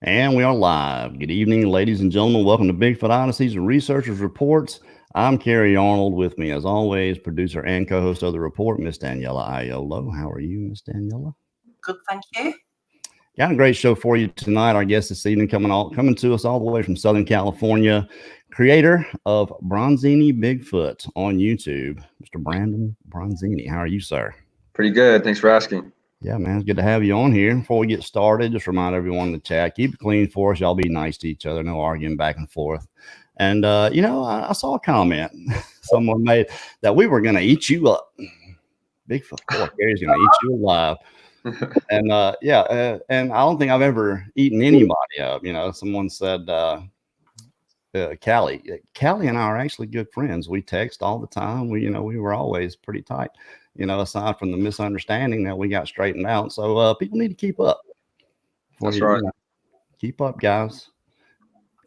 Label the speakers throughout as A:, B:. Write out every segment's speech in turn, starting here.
A: And we are live. Good evening, ladies and gentlemen. Welcome to Bigfoot Odysseys and Researchers Reports. I'm Kerry Arnold. With me, as always, producer and co-host of the report, Miss Daniela Iolo. How are you, Miss Daniela?
B: Good, thank you.
A: Got a great show for you tonight. Our guest this evening coming to us all the way from Southern California, creator of Bronzini Bigfoot on YouTube, Mr. Brandon Bronzini. How are you, sir?
C: Pretty good. Thanks for asking.
A: Yeah, man, it's good to have you on here. Before we get started, just remind everyone in the chat, keep it clean for us. Y'all be nice to each other, no arguing back and forth. And, I saw a comment someone made that we were going to eat you up. Bigfoot, boy, Gary's going to eat you alive. And, and I don't think I've ever eaten anybody up. Someone said, Callie and I are actually good friends. We text all the time. We were always pretty tight. Aside from the misunderstanding that we got straightened out. So people need to keep up.
C: That's right.
A: Keep up, guys.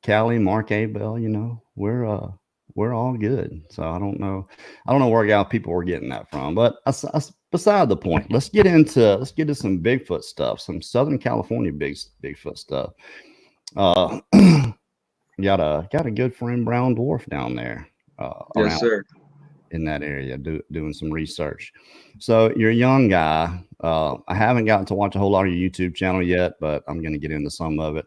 A: Callie, Mark Abel, we're all good. So I don't know where people were getting that from, but that's beside the point. Let's get into some Bigfoot stuff, some Southern California Bigfoot stuff. Got a good friend, Brown Dwarf, down there.
C: Yes, sir.
A: In that area, doing some research. So you're a young guy. I haven't gotten to watch a whole lot of your YouTube channel yet, but I'm going to get into some of it.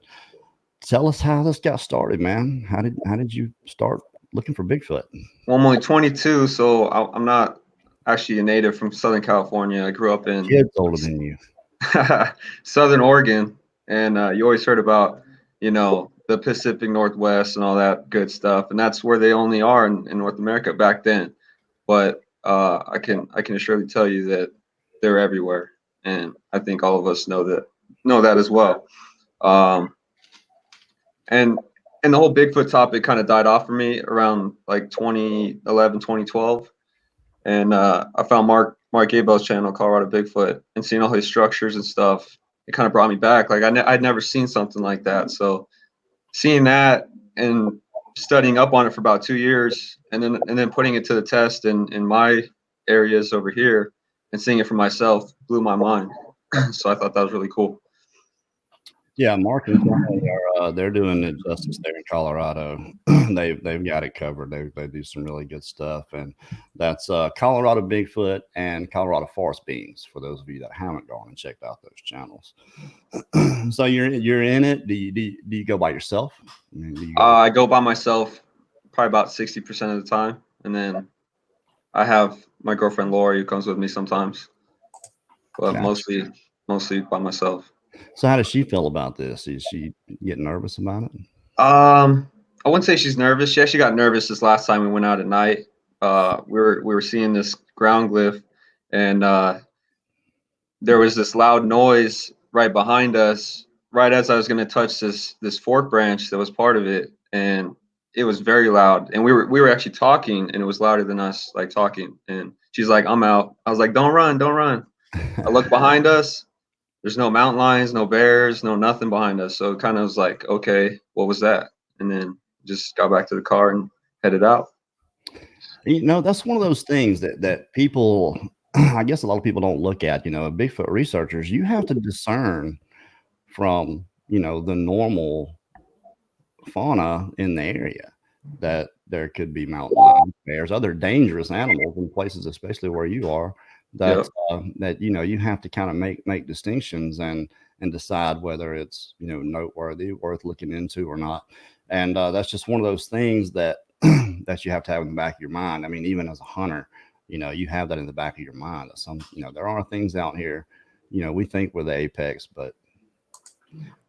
A: Tell us how this got started, man. How did you start looking for Bigfoot?
C: Well, I'm only 22, so I'm not actually a native from Southern California. I grew up in
A: kids older than you.
C: Southern Oregon, and you always heard about the Pacific Northwest and all that good stuff, and that's where they only are in North America back then. But I can surely tell you that they're everywhere, and I think all of us know that as well. And the whole Bigfoot topic kind of died off for me around like 2011, 2012, and I found Mark Abel's channel, Colorado Bigfoot, and seeing all his structures and stuff. It kind of brought me back. Like I'd never seen something like that, so seeing that and studying up on it for about 2 years, and then putting it to the test in my areas over here and seeing it for myself blew my mind. So I thought that was really cool.
A: Yeah, Mark and Kelly they're doing it justice there in Colorado. they've got it covered. They do some really good stuff, and that's Colorado Bigfoot and Colorado Forest Beings. For those of you that haven't gone and checked out those channels, so you're in it. Do you go by yourself?
C: I go by myself, probably about 60% of the time, and then I have my girlfriend Lori who comes with me sometimes, but gotcha. mostly by myself.
A: So how does she feel about this? Is she getting nervous about it?
C: I wouldn't say she's nervous. She actually got nervous this last time we went out at night. We were seeing this ground glyph, and there was this loud noise right behind us, right as I was going to touch this fork branch that was part of it, and it was very loud. And we were actually talking, and it was louder than us, like talking. And she's like, "I'm out." I was like, "Don't run, don't run." I look behind us. There's no mountain lions, no bears, no nothing behind us. So it kind of was like, okay, what was that? And then just got back to the car and headed out.
A: That's one of those things that people, I guess a lot of people don't look at. Bigfoot researchers, you have to discern from, the normal fauna in the area that there could be mountain lions, bears, other dangerous animals in places, especially where you are. That you have to kind of make distinctions and decide whether it's noteworthy, worth looking into or not. And that's just one of those things that that you have to have in the back of your mind. I mean, even as a hunter, you have that in the back of your mind. That there are things out here, we think we're the apex, but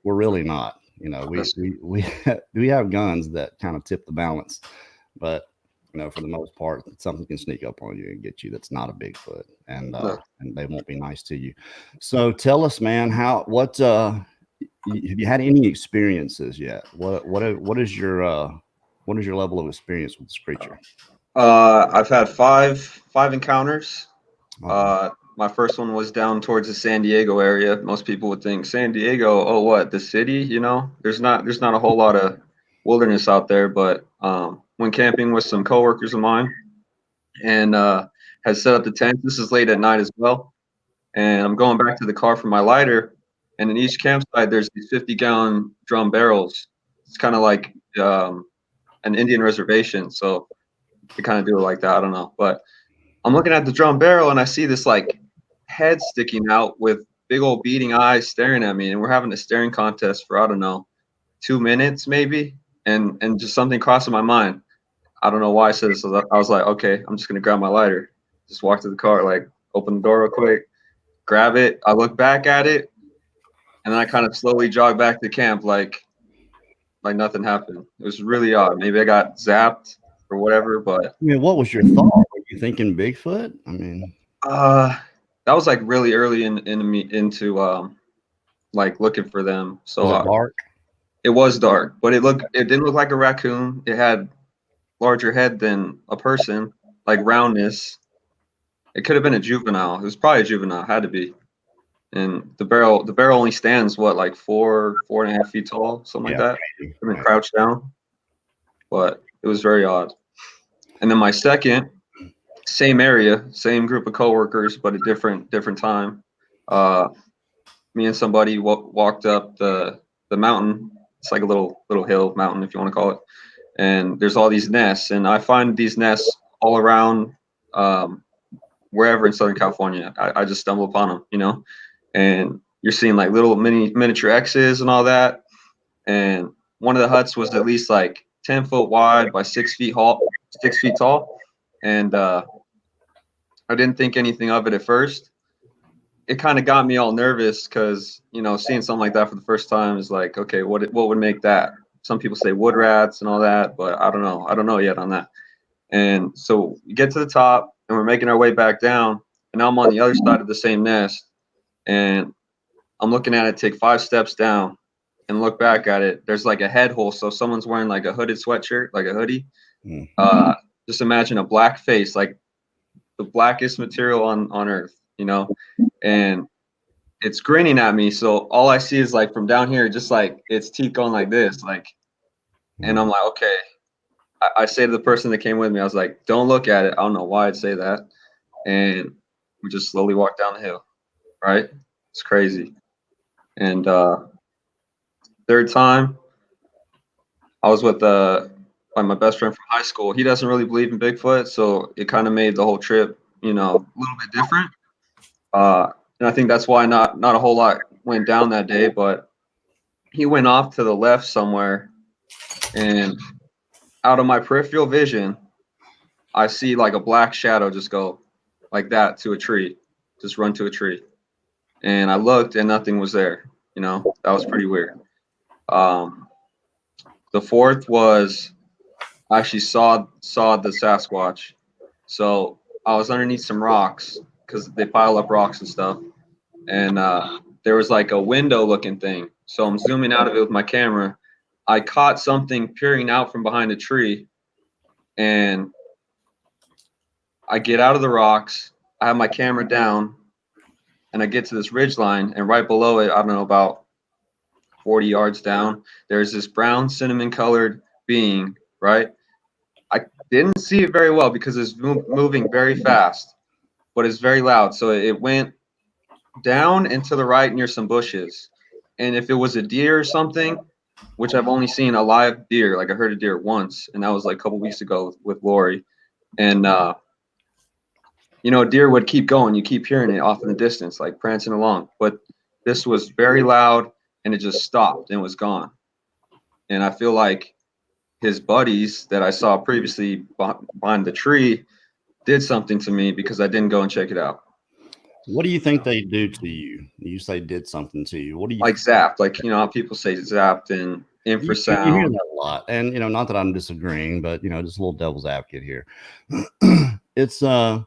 A: we're really not. We have guns that kind of tip the balance, but for the most part, something can sneak up on you and get you that's not a Bigfoot, and they won't be nice to you. So tell us, man, have you had any experiences yet? What is your level of experience with this creature?
C: I've had five encounters. My first one was down towards the San Diego area. Most people would think San Diego, oh, what, the city? There's not a whole lot of wilderness out there, but when camping with some coworkers of mine, and had set up the tent. This is late at night as well, and I'm going back to the car for my lighter, And in each campsite, there's these 50-gallon drum barrels. It's kind of like an Indian reservation, so they kind of do it like that. I don't know, but I'm looking at the drum barrel and I see this like head sticking out with big old beating eyes staring at me, and we're having a staring contest for, I don't know, 2 minutes maybe, and just something crossed my mind. I don't know why I said this. So I was like, okay, I'm just gonna grab my lighter, just walk to the car, like open the door real quick, grab it. I look back at it, and then I kind of slowly jog back to camp, like nothing happened. It was really odd. Maybe I got zapped or whatever, but
A: I mean, what was your thought? Were you thinking Bigfoot? I mean,
C: that was like really early into like looking for them. So
A: was it dark?
C: it was dark, but it didn't look like a raccoon. It had larger head than a person, like roundness. It could have been a juvenile. It was probably a juvenile, had to be. And the barrel only stands what, like 4.5 feet tall, something like that. I've been crouched down, but it was very odd. And then my second, same area, same group of coworkers, but a different time. Me and somebody walked up the mountain. It's like a little hill mountain, if you want to call it. And there's all these nests, and I find these nests all around wherever in Southern California. I just stumble upon them, you know. And you're seeing like little miniature X's and all that. And one of the huts was at least like 10 foot wide by 6 feet tall. And I didn't think anything of it at first. It kind of got me all nervous because, you know, seeing something like that for the first time is like, okay, what would make that? Some people say wood rats and all that, but I don't know. I don't know yet on that. And so we get to the top and we're making our way back down. And I'm on the other side of the same nest. And I'm looking at it take 5 steps down and look back at it. There's like a head hole. So someone's wearing like a hooded sweatshirt, like a hoodie. Just imagine a black face, like the blackest material on earth, you know, and it's grinning at me. So all I see is like from down here, just like its teeth going like this, like, and I'm like, okay. I say to the person that came with me, I was like, don't look at it. I don't know why I'd say that. And we just slowly walk down the hill, right? It's crazy. And third time, I was with my best friend from high school. He doesn't really believe in Bigfoot, so it kind of made the whole trip, you know, a little bit different. And I think that's why not a whole lot went down that day, but he went off to the left somewhere, and out of my peripheral vision, I see like a black shadow just go like that to a tree, just run to a tree. And I looked and nothing was there. You know, that was pretty weird. The fourth was I actually saw the Sasquatch. So I was underneath some rocks because they pile up rocks and stuff. And there was like a window looking thing. So I'm zooming out of it with my camera. I caught something peering out from behind a tree, and I get out of the rocks. I have my camera down, and I get to this ridge line, and right below it, I don't know, about 40 yards down, there's this brown cinnamon colored being, right? I didn't see it very well because it's moving very fast, but it's very loud. So it went down and to the right near some bushes. And if it was a deer or something, which I've only seen a live deer, like I heard a deer once, and that was like a couple weeks ago with Lori. And you know, deer would keep going. You keep hearing it off in the distance, like prancing along. But this was very loud, and it just stopped and was gone. And I feel like his buddies that I saw previously behind the tree did something to me because I didn't go and check it out.
A: What do you think they do to you? You say did something to you. What do you
C: like zapped? Like, you know how people say zapped and infrasound.
A: You hear that a lot, and you know, not that I'm disagreeing, but you know, just a little devil's advocate here. It's and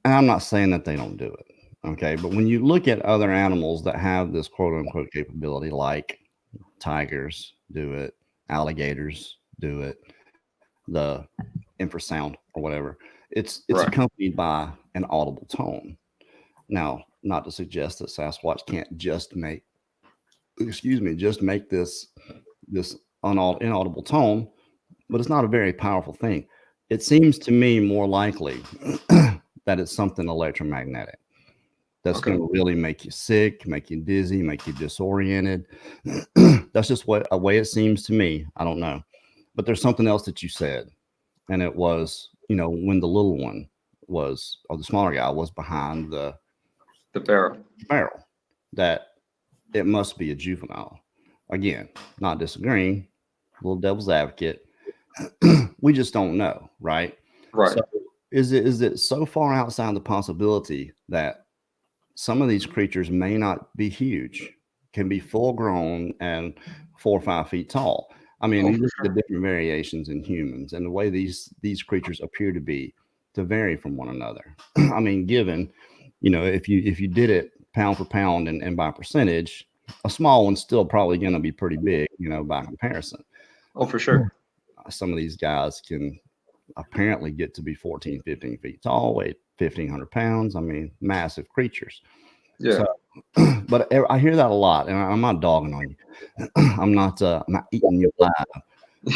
A: I'm not saying that they don't do it, okay, but when you look at other animals that have this quote unquote capability, like tigers do it, alligators do it, the infrasound or whatever, it's
C: Right.
A: accompanied by an audible tone. Now, not to suggest that Sasquatch can't just make this inaudible tone, but it's not a very powerful thing. It seems to me more likely that it's something electromagnetic, that's
C: Okay.
A: going to really make you sick, make you dizzy, make you disoriented. That's just what a way it seems to me. I don't know. But there's something else that you said, and it was, when the little one was, or the smaller guy was behind the
C: The barrel.
A: barrel, that it must be a juvenile. Again, not disagreeing, little devil's advocate. We just don't know, right?
C: Right.
A: So is it so far outside the possibility that some of these creatures may not be huge, can be full grown and 4 or 5 feet tall? I mean,
C: Oh,
A: you
C: for
A: look at the
C: sure.
A: different variations in humans and the way these creatures appear to vary from one another. I mean, given, if you did it pound for pound and by percentage, a small one's still probably going to be pretty big, by comparison.
C: Oh, for sure.
A: Some of these guys can apparently get to be 14, 15 feet tall, weigh 1,500 pounds. I mean, massive creatures.
C: Yeah.
A: So, but I hear that a lot, and I'm not dogging on you. I'm not eating you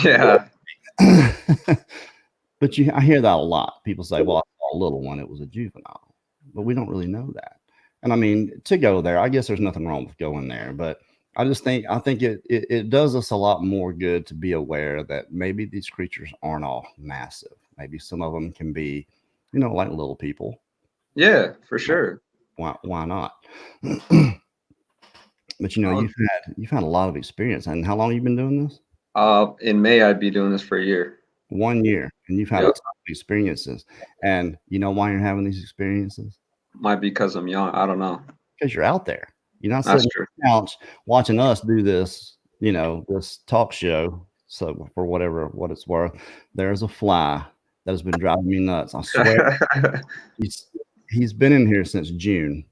C: Yeah.
A: alive. But I hear that a lot. People say, "Well, I saw a little one; it was a juvenile," but we don't really know that. And I mean, to go there, I guess there's nothing wrong with going there, but I think it does us a lot more good to be aware that maybe these creatures aren't all massive. Maybe some of them can be, like little people.
C: Yeah, for
A: Like,
C: sure.
A: why not? But
C: Uh,
A: you've had a lot of experience. And how long have you been doing this?
C: in May, I'd be doing this for a year.
A: 1 year, and you've had a
C: Yep.
A: ton of experiences. And you know why you're having these experiences?
C: Might be because I'm young. I don't know.
A: Because you're out there. You're not
C: That's
A: sitting
C: true.
A: on the couch watching us do this, this talk show. So for what it's worth, there's a fly that has been driving me nuts. I swear he's he's been in here since June,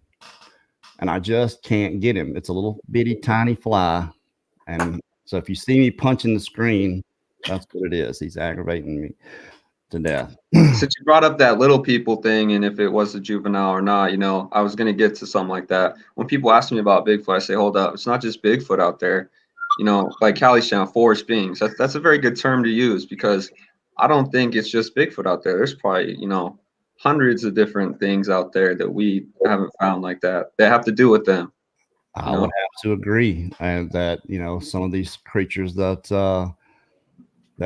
A: and I just can't get him. It's a little bitty tiny fly, and so if you see me punching the screen, that's what it is. He's aggravating me to death.
C: Since you brought up that little people thing and if it was a juvenile or not, I was gonna get to something like that. When people ask me about Bigfoot, I say, hold up, it's not just Bigfoot out there. Like Callie's channel, forest beings. That's a very good term to use because I don't think it's just Bigfoot out there. There's probably, hundreds of different things out there that we haven't found like that. That have to do with them, you
A: I would
C: know?
A: have to agree, and that some of these creatures that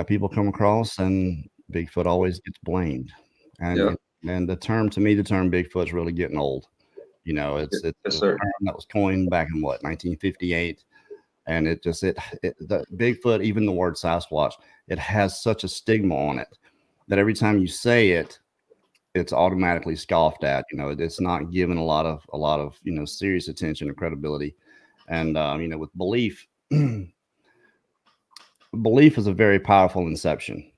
A: people come across, and Bigfoot always gets blamed. And
C: Yeah.
A: and the term Bigfoot's really getting old. It's
C: Yes,
A: a
C: sir.
A: term that was coined back in what, 1958, and the Bigfoot, even the word Sasquatch, it has such a stigma on it that every time you say it, it's automatically scoffed at. It's not given a lot of serious attention or credibility. And with belief, belief is a very powerful inception.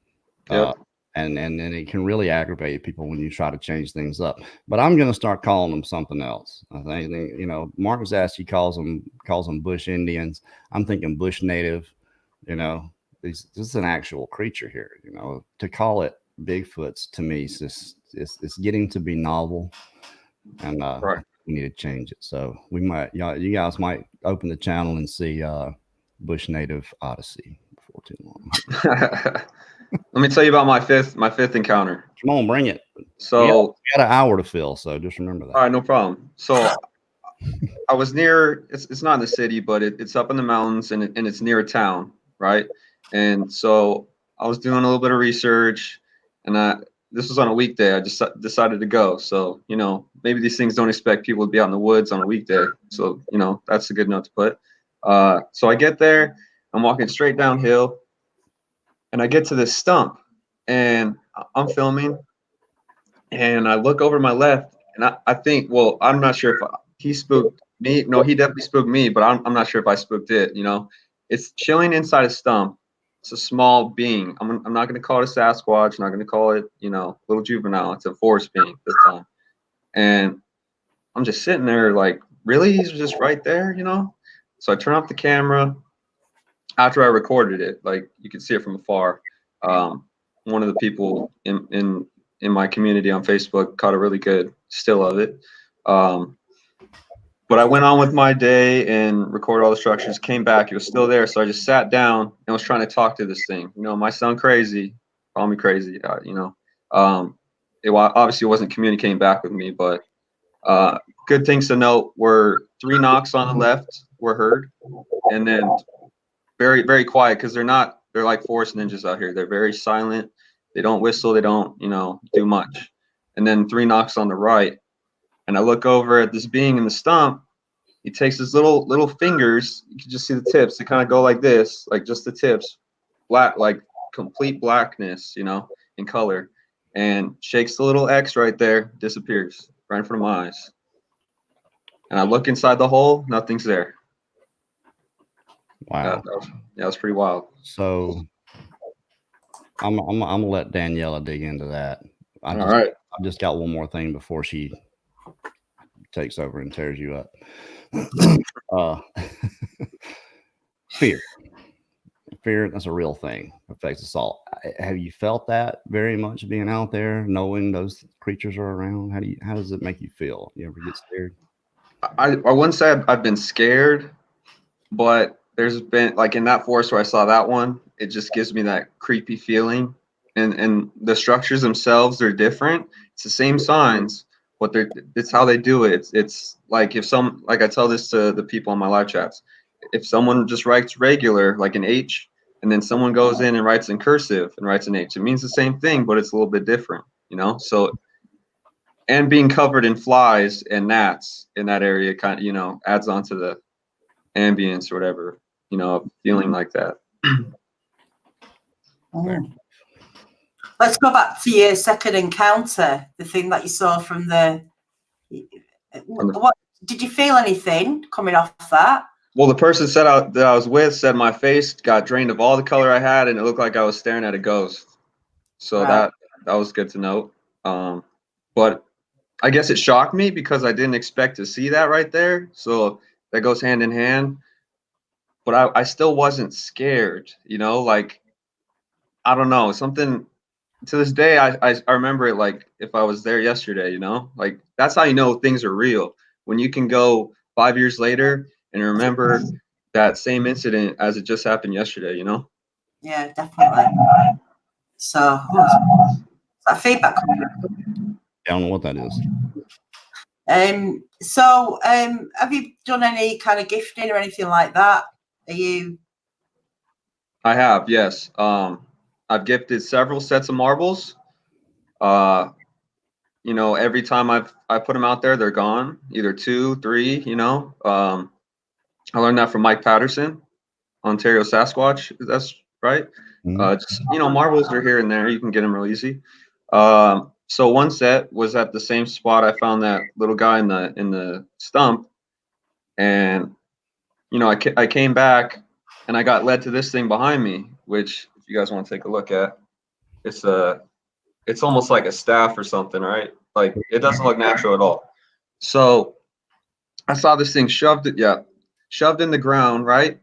A: Uh,
C: Yep.
A: and it can really aggravate people when you try to change things up. But I'm going to start calling them something else. I think, Mark Zasky calls them bush Indians. I'm thinking bush native. You know, this is an actual creature here. To call it Bigfoots, to me, it's getting to be novel, and
C: Right.
A: we need to change it. So you guys might open the channel and see bush native Odyssey before too long.
C: Let me tell you about my fifth encounter.
A: Come on, bring it. We got,
C: So,
A: we got an hour to fill, so just remember
C: all
A: that.
C: right, no problem. So I was near. It's not in the city, but it's up in the mountains, and it's near a town, right? And so I was doing a little bit of research, and this was on a weekday. I just decided to go. So maybe these things don't expect people to be out in the woods on a weekday. So that's a good note to put. So I get there. I'm walking straight downhill, and I get to this stump, and I'm filming, and I look over my left, and I think, well, I'm not sure if he spooked me. No, he definitely spooked me, but I'm not sure if I spooked it. It's chilling inside a stump. It's a small being. I'm not going to call it a Sasquatch. I'm not going to call it, little juvenile. It's a forest being this time. And I'm just sitting there like, really? He's just right there. So I turn off the camera after I recorded it. Like you could see it from afar. One of the people in my community on Facebook caught a really good still of it. Um, but I went on with my day and recorded all the structures, came back, it was still there. So I just sat down and was trying to talk to this thing. My son crazy, call me crazy, It obviously wasn't communicating back with me, but good things to note were 3 knocks on the left were heard, and then very, very quiet, because they're like forest ninjas out here. They're very silent. They don't whistle. They don't, do much. And then 3 knocks on the right. And I look over at this being in the stump. He takes his little fingers. You can just see the tips. They kind of go like this, like just the tips, black, like complete blackness, in color, and shakes the little X right there, disappears right in front of my eyes. And I look inside the hole, nothing's there.
A: Wow.
C: That was pretty wild.
A: So I'm gonna let Daniela dig into that.
C: All right.
A: I've just got one more thing before she takes over and tears you up. Fear. That's a real thing. Affects us all. Have you felt that very much being out there, knowing those creatures are around? How does it make you feel? You ever get scared?
C: I wouldn't say I've been scared, but there's been, like, in that forest where I saw that one, it just gives me that creepy feeling. And the structures themselves, they're different. It's the same signs, but it's how they do it. It's like, like I tell this to the people on my live chats, if someone just writes regular, like an H, and then someone goes in and writes in cursive and writes an H, it means the same thing, but it's a little bit different, So, and being covered in flies and gnats in that area kind of, adds on to the ambience or whatever, feeling like that.
B: Let's go back to your second encounter, the thing that you saw from what did you feel anything coming off that?
C: Well, the person that I was with said my face got drained of all the color I had, and it looked like I was staring at a ghost. So that was good to note. But I guess it shocked me because I didn't expect to see that right there. So that goes hand in hand. But I still wasn't scared, like, I don't know, something to this day, I remember it like if I was there yesterday, like, that's how you know things are real. When you can go 5 years later and remember that same incident as it just happened yesterday,
B: Yeah, definitely. So that feedback.
A: I don't know what that is.
B: So have you done any kind of gifting or anything like that? I
C: have, yes. I've gifted several sets of marbles. Every time I put them out there, they're gone, either 2, 3, I learned that from Mike Patterson, Ontario Sasquatch. That's right. Just, marbles are here and there. You can get them real easy. So one set was at the same spot I found that little guy in the stump, and I came back and I got led to this thing behind me, which, if you guys want to take a look at, it's almost like a staff or something, right? Like, it doesn't look natural at all. So I saw this thing shoved in the ground, right?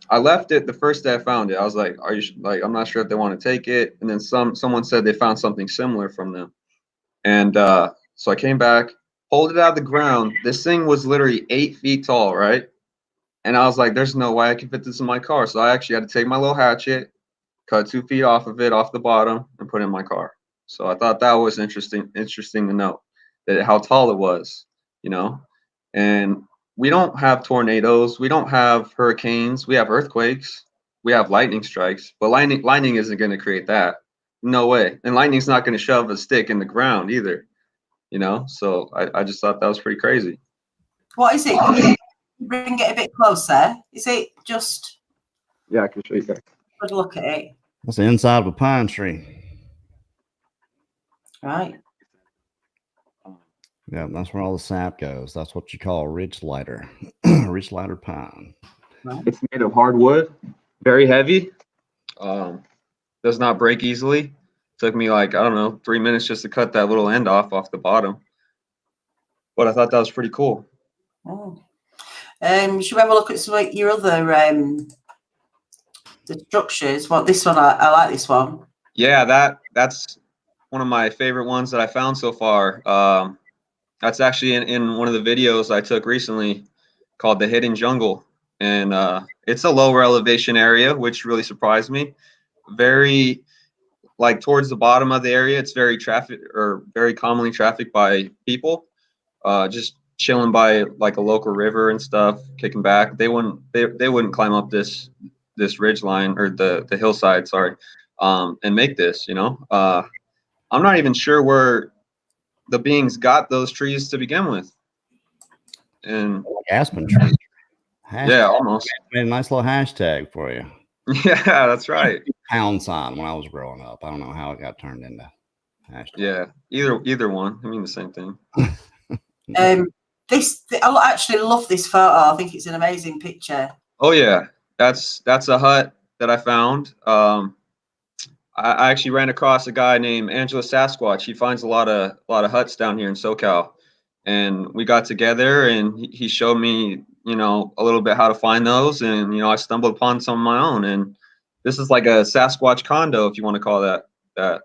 C: I left it the first day I found it. I was like, "Are you I'm not sure if they want to take it." And then someone said they found something similar from them. And so I came back, pulled it out of the ground. This thing was literally 8 feet tall, right? And I was like, "There's no way I can fit this in my car." So I actually had to take my little hatchet, cut 2 feet off of it, off the bottom, and put it in my car. So I thought that was interesting to note that how tall it was, And we don't have tornadoes, we don't have hurricanes, we have earthquakes, we have lightning strikes, but lightning isn't going to create that. No way. And lightning's not going to shove a stick in the ground either, So I just thought that was pretty crazy.
B: What is it? Can you bring it a bit closer? Is it just?
C: Yeah, I can show you guys.
B: Good look at it.
A: That's the inside of a pine tree.
B: Right.
A: Yeah, that's where all the sap goes. That's what you call ridge lighter, ridge lighter pine.
C: It's made of hardwood, very heavy. Does not break easily. Took me like, I don't know, 3 minutes just to cut that little end off the bottom. But I thought that was pretty cool.
B: Oh. Should we have a look at some of your other the structures? Well, this one, I like this one.
C: Yeah, that's one of my favorite ones that I found so far. That's actually in one of the videos I took recently called The Hidden Jungle. And it's a lower elevation area, which really surprised me. Very, like, towards the bottom of the area, it's very commonly trafficked by people. Just chilling by like a local river and stuff, kicking back. They wouldn't climb up this ridge line or the hillside, sorry, and make this. I'm not even sure where the beings got those trees to begin with. And
A: Aspen tree.
C: yeah, almost.
A: Made a nice little hashtag for you.
C: Yeah, that's right.
A: Pound sign when I was growing up. I don't know how it got turned into hashtag.
C: Yeah, either one. I mean the same thing.
B: I actually love this photo. I think it's an amazing picture.
C: Oh yeah, that's a hut that I found. I actually ran across a guy named Angela Sasquatch. He finds a lot of huts down here in SoCal, and we got together and he showed me, a little bit how to find those, and I stumbled upon some of my own, and this is like a Sasquatch condo, if you want to call that. When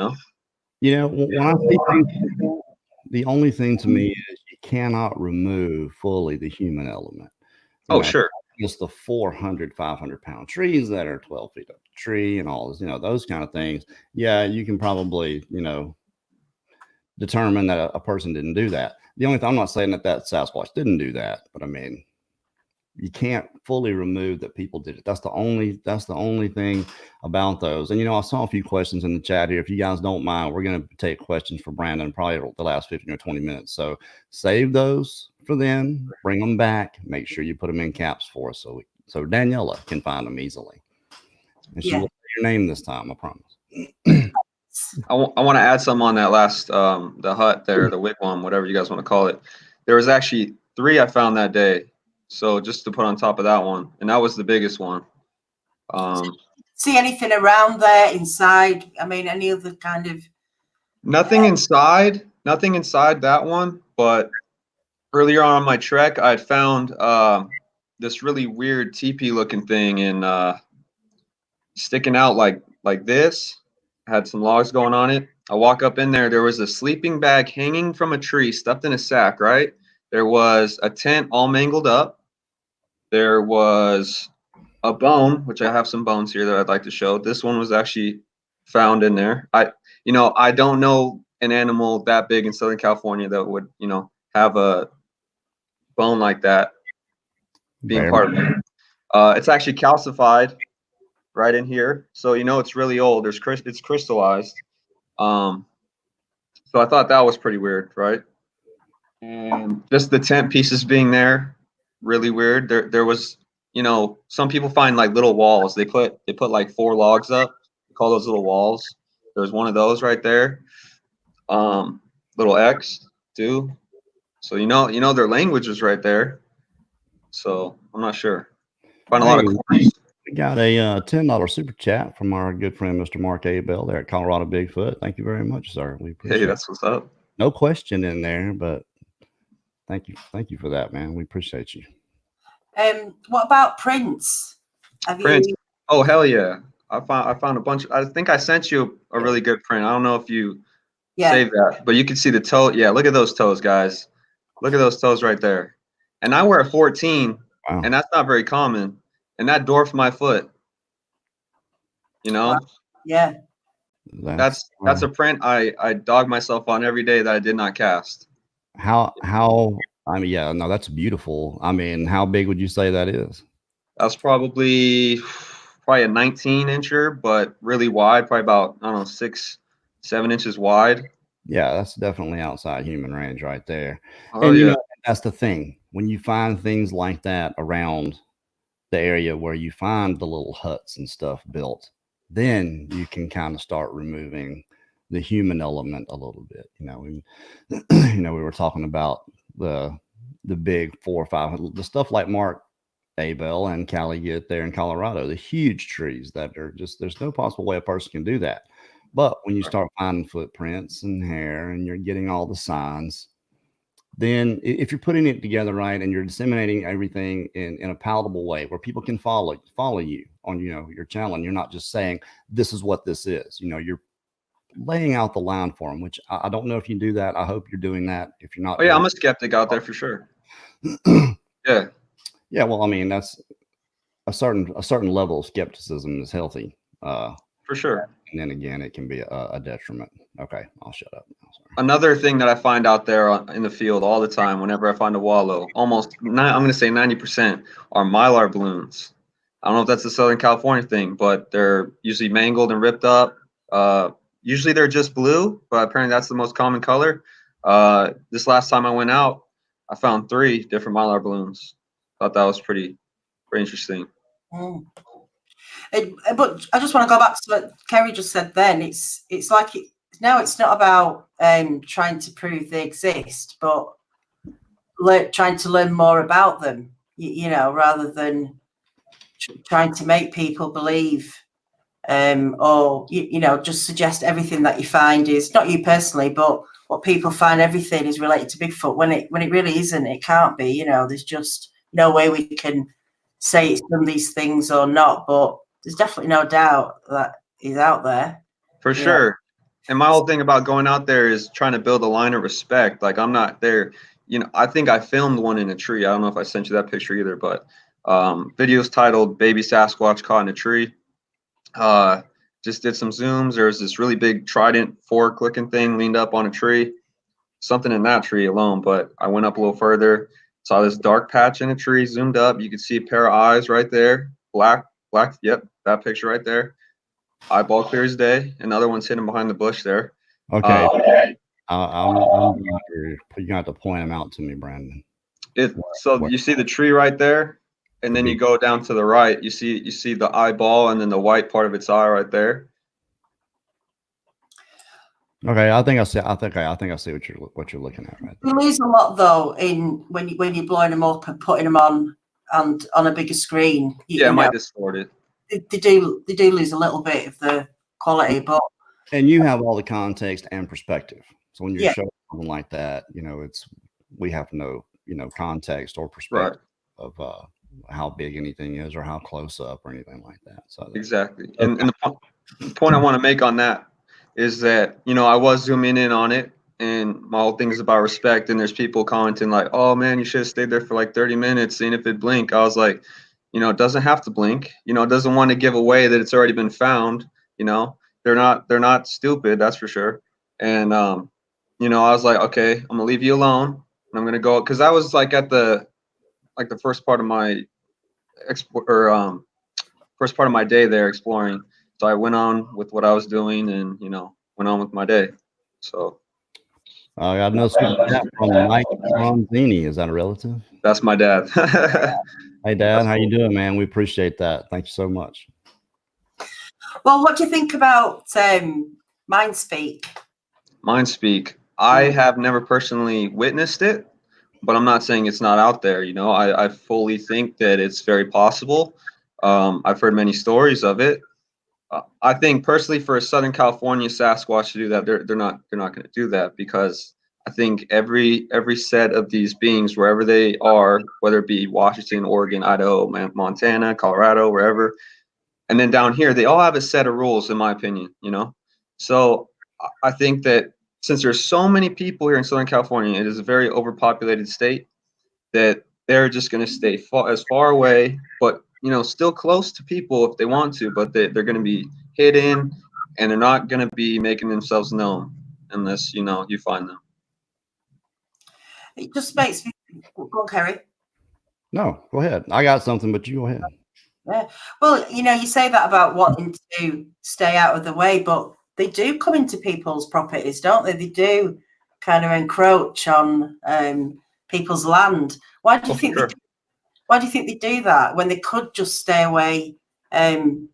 C: I
A: see things, the only thing to me is you cannot remove fully the human element.
C: Sure.
A: Just the 400, 500-pound trees that are 12 feet up the tree and all this, those kind of things. Yeah, you can probably, determine that a person didn't do that. The only thing, I'm not saying that Sasquatch didn't do that, but I mean, you can't fully remove that people did it. That's the only thing about those. And I saw a few questions in the chat here. If you guys don't mind, we're going to take questions for Brandon probably the last 15 or 20 minutes. So save those for then, bring them back, make sure you put them in caps for us so Daniela can find them easily. And she will say your name this time, I promise.
C: I want to add some on that last the hut there, the wigwam, whatever you guys want to call it. There was actually 3 I found that day. So just to put on top of that one, and that was the biggest one.
B: See anything around there inside? I mean, any other kind of?
C: Nothing inside that one. But earlier on my trek, I had found this really weird teepee looking thing, and sticking out like this. Had some logs going on it. I walk up in there. There was a sleeping bag hanging from a tree, stuffed in a sack. Right. There was a tent all mangled up. There was a bone, which I have some bones here that I'd like to show. This one was actually found in there. I don't know an animal that big in Southern California that would, have a bone like that being part of it. It's actually calcified right in here. So, it's really old. It's crystallized. So I thought that was pretty weird, right? And just the tent pieces being there, really weird. There was, some people find like little walls. They put like 4 logs up. They call those little walls. There's one of those right there. Little X too. So their language is right there. So I'm not sure. Find a lot of corners.
A: We got a $10 super chat from our good friend Mr. Mark Abel there at Colorado Bigfoot. Thank you very much, sir. We appreciate
C: that's what's up.
A: No question in there, but thank you for that, man. We appreciate you.
B: What about prints?
C: Prints? Oh hell yeah! I found a bunch. I think I sent you a really good print. I don't know if you saved that, but you can see the toe. Yeah, look at those toes, guys. Look at those toes right there. And I wear a 14, and that's not very common. And that dwarfed my foot.
B: Yeah.
C: That's a print I dog myself on every day that I did not cast.
A: How? I mean, yeah, no, that's beautiful. I mean, how big would you say that is?
C: That's probably a 19-incher, but really wide, probably about, I don't know, 6, 7 inches wide.
A: Yeah, that's definitely outside human range right there.
C: Oh,
A: and that's the thing. When you find things like that around the area where you find the little huts and stuff built, then you can kind of start removing the human element a little bit. We were talking about the big 4 or 5, the stuff like Mark Abel and Callie get there in Colorado, the huge trees that are just, there's no possible way a person can do that. But when you start finding footprints and hair and you're getting all the signs, then if you're putting it together right and you're disseminating everything in a palatable way where people can follow you on your channel, and you're not just saying this is what this is, you're laying out the line for them, which I don't know if you do that. I hope you're doing that. If you're not,
C: I'm a skeptic out there for sure.
A: Yeah, well, I mean, that's a certain level of skepticism is healthy,
C: for sure.
A: And then again, it can be a detriment. Okay, I'll shut up now. Sorry.
C: Another thing that I find out there in the field all the time, whenever I find a wallow, I'm going to say 90% are Mylar balloons. I don't know if that's a Southern California thing, but they're usually mangled and ripped up. Usually they're just blue, but apparently that's the most common color. This last time I went out, I found 3 different Mylar balloons. Thought that was pretty interesting.
B: Mm. But I just want to go back to what Kerry just said then. It's like now it's not about trying to prove they exist, but trying to learn more about them, you know, rather than trying to make people believe or, you know, just suggest everything that you find is, not you personally, but what people find everything is related to Bigfoot when it really isn't. It can't be, you know, there's just no way we can say it's done these things or not, but there's definitely no doubt that he's out there.
C: For sure. And my whole thing about going out there is trying to build a line of respect. Like, I'm not there. You know, I think I filmed one in a tree. I don't know if I sent you that picture either, but video's titled Baby Sasquatch Caught in a Tree. Just did some zooms. There was this really big trident fork looking thing leaned up on a tree, something in that tree alone. But I went up a little further, saw this dark patch in a tree, zoomed up. You could see a pair of eyes right there. Black. Yep, that picture right there. Eyeball clear as day. Another one's hidden behind the bush there.
A: Okay. You're gonna have to point them out to me, Brandon.
C: So you see the tree right there, and then you go down to the right. You see the eyeball, and then the white part of its eye right there.
A: Okay, I think I see what you're looking at right there.
B: You lose a lot though in when you're blowing them up and putting them on a bigger screen.
C: Yeah, it might distort it.
B: They do lose a little bit of the quality, but
A: and you have all the context and perspective. So when you're showing something like that, you know, we have no, you know, context or perspective of how big anything is or how close up or anything like that. So
C: exactly. And the point I want to make on that is that, you know, I was zooming in on it, and my whole thing is about respect. And there's people commenting like, "Oh man, you should have stayed there for like 30 minutes, seeing if it blink." I was like, you know, it doesn't have to blink. You know, it doesn't want to give away that it's already been found. You know, they're not stupid, that's for sure. And you know, I was like, okay, I'm gonna leave you alone, and I'm gonna go, because I was like at the first part of my first part of my day there exploring. So I went on with what I was doing, and you know, went on with my day. So
A: I got no super chat from Mike Bronzini. Is that a relative?
C: That's my dad.
A: Hey, Dad, how you doing, man? We appreciate that. Thank you so much.
B: Well, what do you think about Mind Speak?
C: Mind Speak. I have never personally witnessed it, but I'm not saying it's not out there. You know, I fully think that it's very possible. I've heard many stories of it. I think personally, for a Southern California Sasquatch to do that, they're not going to do that, because I think every set of these beings, wherever they are, whether it be Washington, Oregon, Idaho, Montana, Colorado, wherever, and then down here, they all have a set of rules, in my opinion. You know, so I think that since there's so many people here in Southern California, it is a very overpopulated state, that they're just going to stay as far away, but you know, still close to people if they want to, but they're going to be hidden, and they're not going to be making themselves known unless, you know, you find them.
B: It just makes me go on, Kerry.
A: No, go ahead. I got something, but you go ahead.
B: Yeah. Well, you know, you say that about wanting to stay out of the way, but they do come into people's properties, don't they? They do kind of encroach on people's land. Why do you think?
C: Sure.
B: Why do you think they do that when they could just stay away and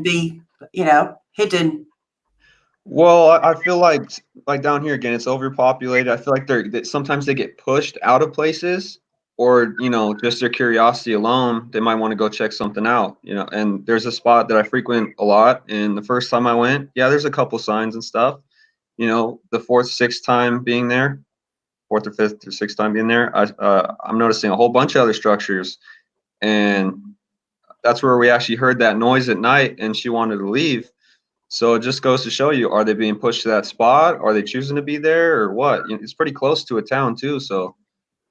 B: be, you know, hidden?
C: Well, I feel like down here again, it's overpopulated. I feel like sometimes they get pushed out of places, or you know, just their curiosity alone, they might want to go check something out. You know, and there's a spot that I frequent a lot, and the first time I went, yeah, there's a couple signs and stuff. You know, the fourth or fifth time being there, I'm noticing a whole bunch of other structures, and that's where we actually heard that noise at night, and she wanted to leave. So it just goes to show you, are they being pushed to that spot? Are they choosing to be there, or what? It's pretty close to a town too, so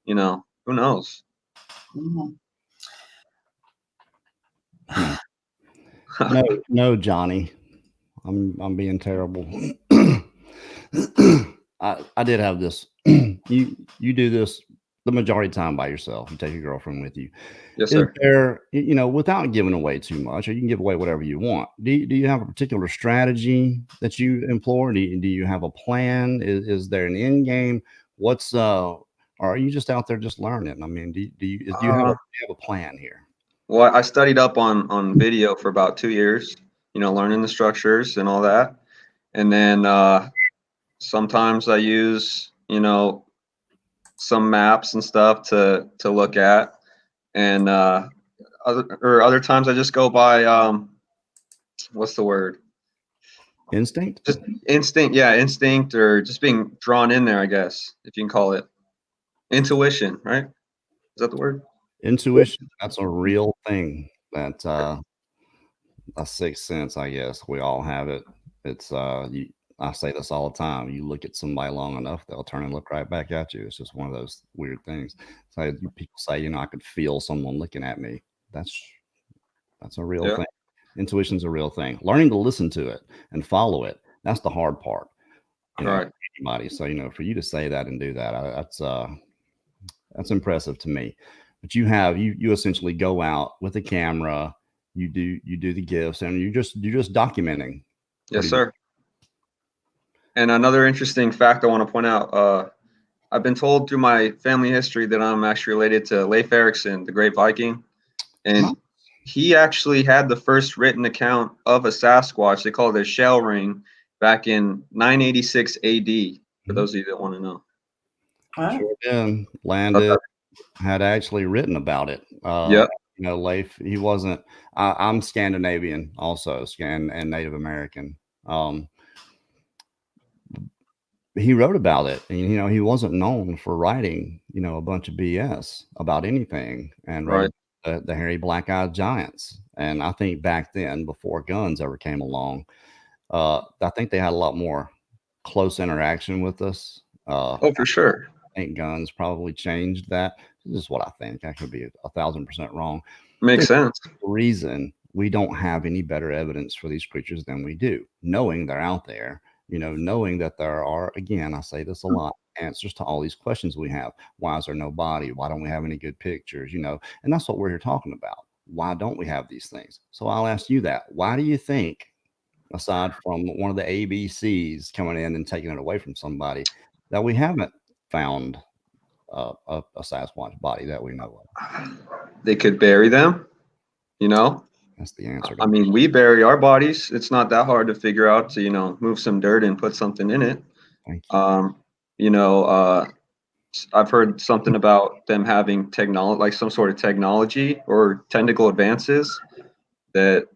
C: you know, who knows?
A: No, Johnny, I'm being terrible. I did have this. You do this the majority of the time by yourself. You take your girlfriend with you.
C: Yes,
A: Is
C: sir.
A: there, without giving away too much, or you can give away whatever you want. Do you have a particular strategy that you employ? Do you have a plan? Is there an end game? What's or are you just out there just learning? I mean, do you have a plan here?
C: Well, I studied up on video for about 2 years, learning the structures and all that. And then sometimes I use, some maps and stuff to look at. And other times I just go by what's the word?
A: Instinct?
C: Just instinct, yeah, instinct, or just being drawn in there, I guess, if you can call it. Intuition, right? Is that the word?
A: Intuition. That's a real thing. That a sixth sense, I guess. We all have it. It's I say this all the time. You look at somebody long enough, they'll turn and look right back at you. It's just one of those weird things. So people say, I could feel someone looking at me. That's a real
C: Yeah.
A: thing. Intuition's a real thing. Learning to listen to it and follow it, that's the hard part.
C: Right.
A: Anybody. So, for you to say that and do that, that's impressive to me. But you essentially go out with a camera, you do the gifts, and you're just documenting.
C: Yes, sir. And another interesting fact I want to point out, I've been told through my family history that I'm actually related to Leif Erikson, the great Viking. And he actually had the first written account of a Sasquatch. They call it a shell ring back in 986 AD, for those of you that want to know.
A: Sure did. Landed had actually written about it.
C: Yeah.
A: Leif, he wasn't, I'm Scandinavian also, and Native American. He wrote about it, and he wasn't known for writing a bunch of BS about anything, and wrote the hairy black-eyed giants. And I think back then, before guns ever came along, I think they had a lot more close interaction with us.
C: Oh, for sure.
A: I think guns probably changed that. This is what I think. I could be 1,000% wrong.
C: Makes sense.
A: The reason we don't have any better evidence for these creatures than we do, knowing they're out there, knowing that there are, again, I say this a lot, answers to all these questions we have. Why is there no body? Why don't we have any good pictures? And that's what we're here talking about. Why don't we have these things? So I'll ask you that. Why do you think, aside from one of the ABCs coming in and taking it away from somebody, that we haven't found a Sasquatch body that we know of?
C: They could bury them,
A: That's the answer.
C: I mean, we bury our bodies. It's not that hard to figure out to, move some dirt and put something in it.
A: Thank you.
C: I've heard something about them having technology, like some sort of technology or technical advances that,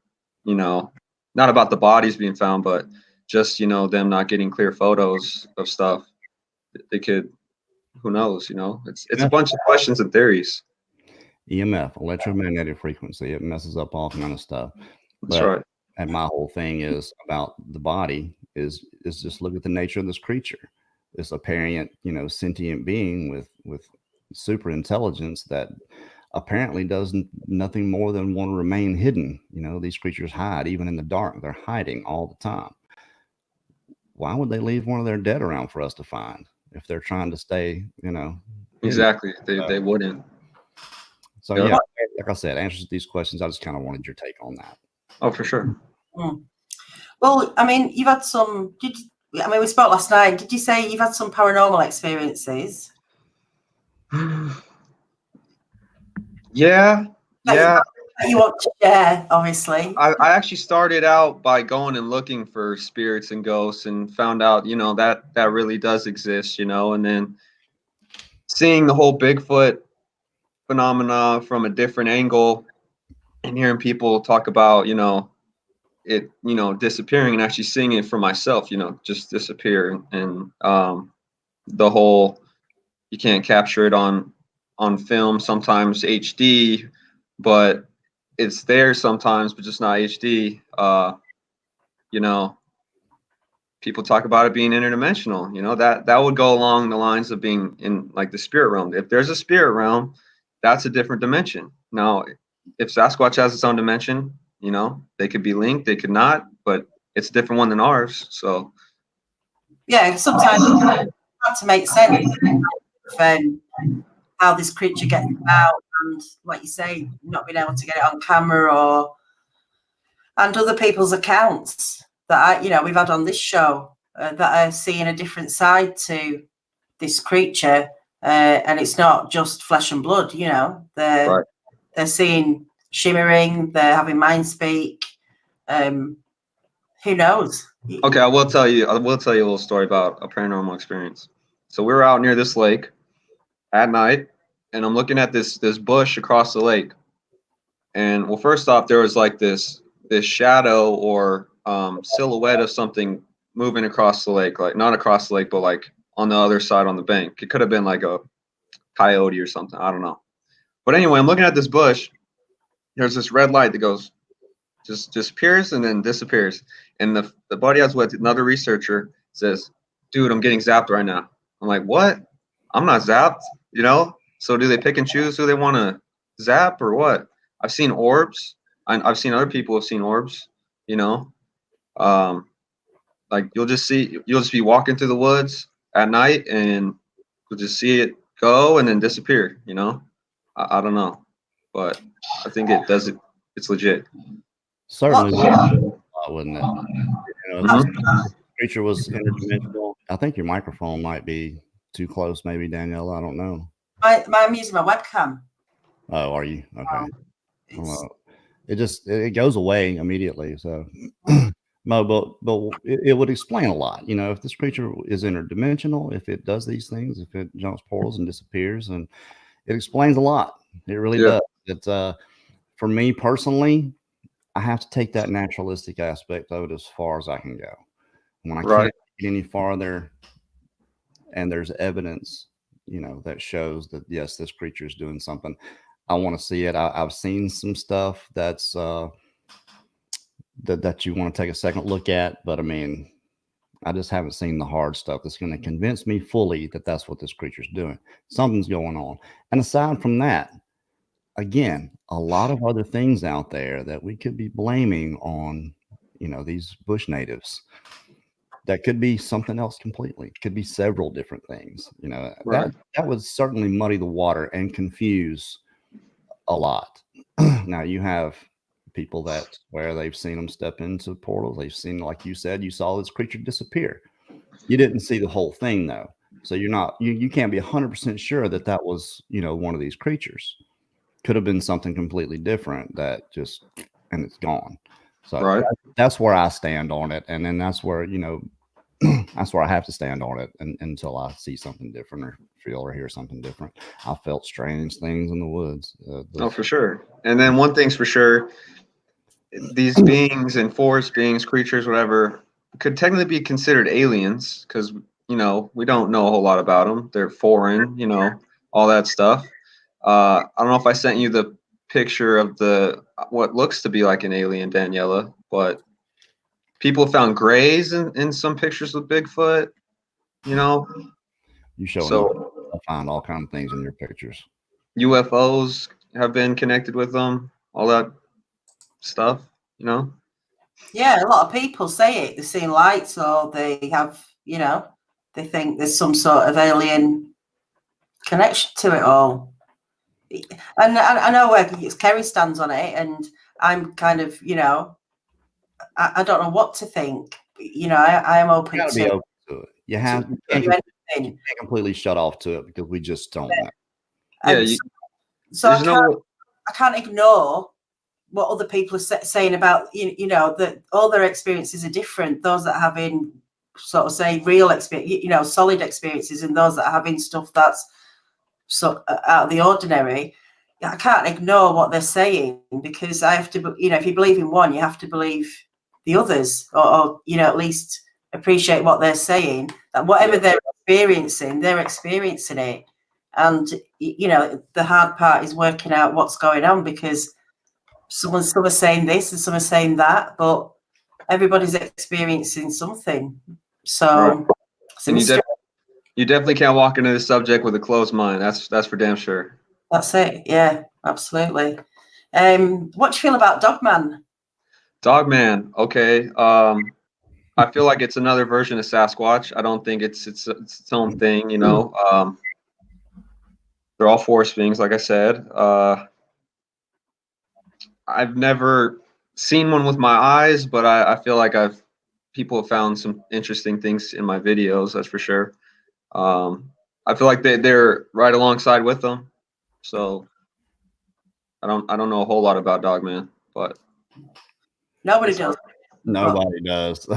C: not about the bodies being found, but just, them not getting clear photos of stuff. They could, who knows, it's a bunch of questions and theories.
A: EMF, electromagnetic frequency, it messes up all kind of stuff.
C: That's right.
A: And my whole thing is about the body is just look at the nature of this creature, this apparent, sentient being with super intelligence that apparently does nothing more than want to remain hidden. These creatures hide even in the dark. They're hiding all the time. Why would they leave one of their dead around for us to find if they're trying to stay, hidden?
C: Exactly. They wouldn't.
A: So yeah, like I said, answers to these questions. I just kind of wanted your take on that.
C: Oh, for sure.
B: Well, I mean, you've had some. We spoke last night. Did you say you've had some paranormal experiences?
C: Yeah.
B: That you want to share, obviously.
C: I actually started out by going and looking for spirits and ghosts, and found out, that really does exist, and then seeing the whole Bigfoot phenomena from a different angle, and hearing people talk about, it, disappearing, and actually seeing it for myself, just disappear. And the whole, you can't capture it on film, sometimes HD, but it's there sometimes, but just not HD. People talk about it being interdimensional, that would go along the lines of being in like the spirit realm. If there's a spirit realm, that's a different dimension. Now, if Sasquatch has its own dimension, they could be linked, they could not, but it's a different one than ours. So
B: Yeah, sometimes it's hard to make sense of how this creature gets about, and like you say, not being able to get it on camera and other people's accounts that we've had on this show that are seeing a different side to this creature, and it's not just flesh and blood. They're seeing shimmering, they're having mind speak. Who knows?
C: Okay, I will tell you a little story about a paranormal experience. So we were out near this lake at night, and I'm looking at this bush across the lake. And well, first off, there was like this shadow or silhouette of something moving across the lake, like not across the lake, but like on the other side on the bank. It could have been like a coyote or something. I don't know. But anyway, I'm looking at this bush. There's this red light that goes, just disappears and then disappears. And the buddy I was with, another researcher, says, "Dude, I'm getting zapped right now." I'm like, "What? I'm not zapped." So do they pick and choose who they want to zap or what? I've seen orbs. I've seen other people have seen orbs. Like you'll just be walking through the woods at night and you'll just see it go and then disappear. I don't know, but I think it does it. It's legit.
A: Certainly, wouldn't it? If this creature was interdimensional, I think your microphone might be too close, maybe, Daniela. I don't know.
B: I'm using my webcam.
A: Oh, are you? Okay. Well, it goes away immediately. So, but it would explain a lot. If this creature is interdimensional, if it does these things, if it jumps portals and disappears, and it explains a lot. It really does. It's for me personally, I have to take that naturalistic aspect of it as far as I can go. When I can't get any farther, and there's evidence, that shows that yes, this creature is doing something, I want to see it. I've seen some stuff that's that you want to take a second look at, but I mean, I just haven't seen the hard stuff that's going to convince me fully that that's what this creature's doing. Something's going on. And aside from that, again, a lot of other things out there that we could be blaming on, these bush natives. That could be something else completely. It could be several different things. That would certainly muddy the water and confuse a lot. Now you have people that where they've seen them step into portals. They've seen, like you said, you saw this creature disappear. You didn't see the whole thing though. So you can't be 100% sure that was, one of these creatures. Could have been something completely different and it's gone. So that's where I stand on it. And then that's where, that's where I have to stand on it until I see something different or feel or hear something different. I felt strange things in the woods.
C: Oh, for sure. And then one thing's for sure, these beings and forest beings, creatures, whatever, could technically be considered aliens because, we don't know a whole lot about them. They're foreign, all that stuff. I don't know if I sent you the picture of what looks to be like an alien, Daniela, but people found grays in some pictures with Bigfoot,
A: You show I find all kinds of things in your pictures.
C: UFOs have been connected with them, all that stuff,
B: Yeah, a lot of people say it. They've seen lights or they have, they think there's some sort of alien connection to it all. And I know where Kerry stands on it, and I'm kind of, I don't know what to think. I am open to
A: be open to it. You can't completely shut off to it because we just don't know.
C: Yeah.
B: I can't ignore what other people are saying about, that all their experiences are different. Those that are having sort of say real experience, solid experiences, and those that are having stuff that's so out of the ordinary. I can't ignore what they're saying because I have to, if you believe in one, you have to believe the others, or at least appreciate what they're saying. That whatever they're experiencing it. And the hard part is working out what's going on because some are saying this and some are saying that, but everybody's experiencing something. So
C: and you definitely can't walk into this subject with a closed mind. That's for damn sure.
B: That's it. Yeah, absolutely. What do you feel about Dogman?
C: Dogman, okay. I feel like it's another version of Sasquatch. I don't think it's its own thing. You know, they're all forest beings, like I said. I've never seen one with my eyes, but I feel like people have found some interesting things in my videos. That's for sure. I feel like they're right alongside with them. So I don't know a whole lot about Dogman, but
B: Nobody does.
A: Nobody does.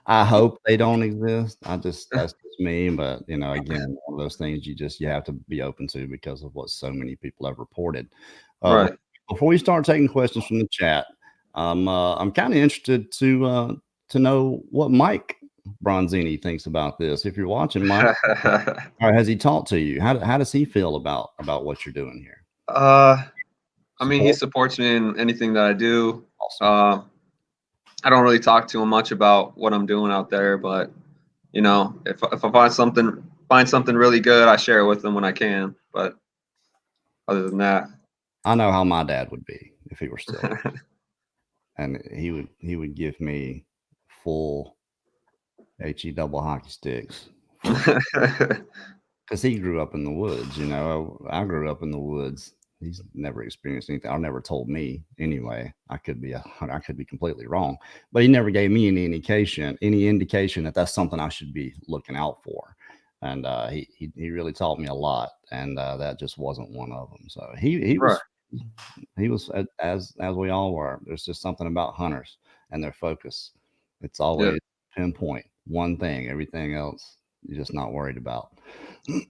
A: I hope they don't exist. That's just me. But you know, again, one of those things you have to be open to because of what so many people have reported.
C: right.
A: Before we start taking questions from the chat, I'm kind of interested to know what Mike Bronzini thinks about this. If you're watching, Mike, or has he talked to you? How does he feel about what you're doing here?
C: I mean, he supports me in anything that I do.
A: Awesome.
C: I don't really talk to him much about what I'm doing out there, but you know, if I find something really good, I share it with him when I can. But other than that,
A: I know how my dad would be if he were still alive. And he would give me full HE double hockey sticks because he grew up in the woods. You know, I grew up in the woods. He's never experienced anything. Or never told me anyway. I could be completely wrong, but he never gave me any indication that that's something I should be looking out for. And he really taught me a lot, and that just wasn't one of them. So he was.
C: right.
A: He was as we all were. There's just something about hunters and their focus. It's always pinpoint one thing. Everything else you're just not worried about.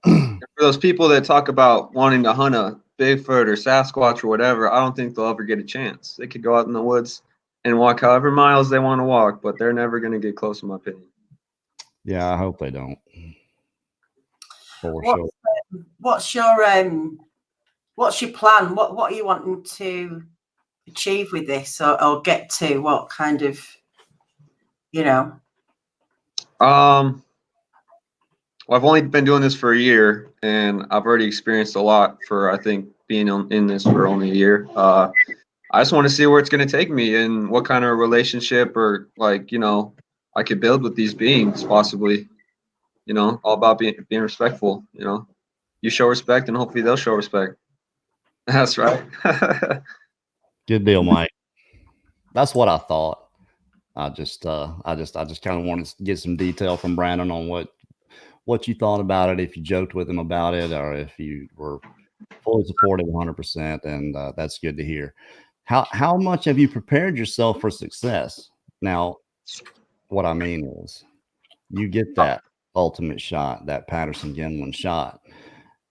C: For those people that talk about wanting to hunt a Bigfoot or Sasquatch or whatever, I don't think they'll ever get a chance. They could go out in the woods and walk however miles they want to walk, but they're never going to get close, in my opinion.
A: Yeah, I hope they don't. For
B: What's,
A: sure.
B: What's your plan? What are you wanting to achieve with this, or get to? What kind of, you know?
C: Well, I've only been doing this for a year, and I've already experienced a lot for, I think, being in this for only a year. I just want to see where it's going to take me and what kind of relationship or, like, you know, I could build with these beings, possibly. You know, all about being respectful. You know, you show respect, and hopefully they'll show respect. That's right.
A: Good deal, Mike. That's what I thought. I just kind of wanted to get some detail from Brandon on what you thought about it, if you joked with him about it, or if you were fully supportive 100%, and that's good to hear. How much have you prepared yourself for success? Now, what I mean is, you get that ultimate shot, that Patterson-Gimlin shot,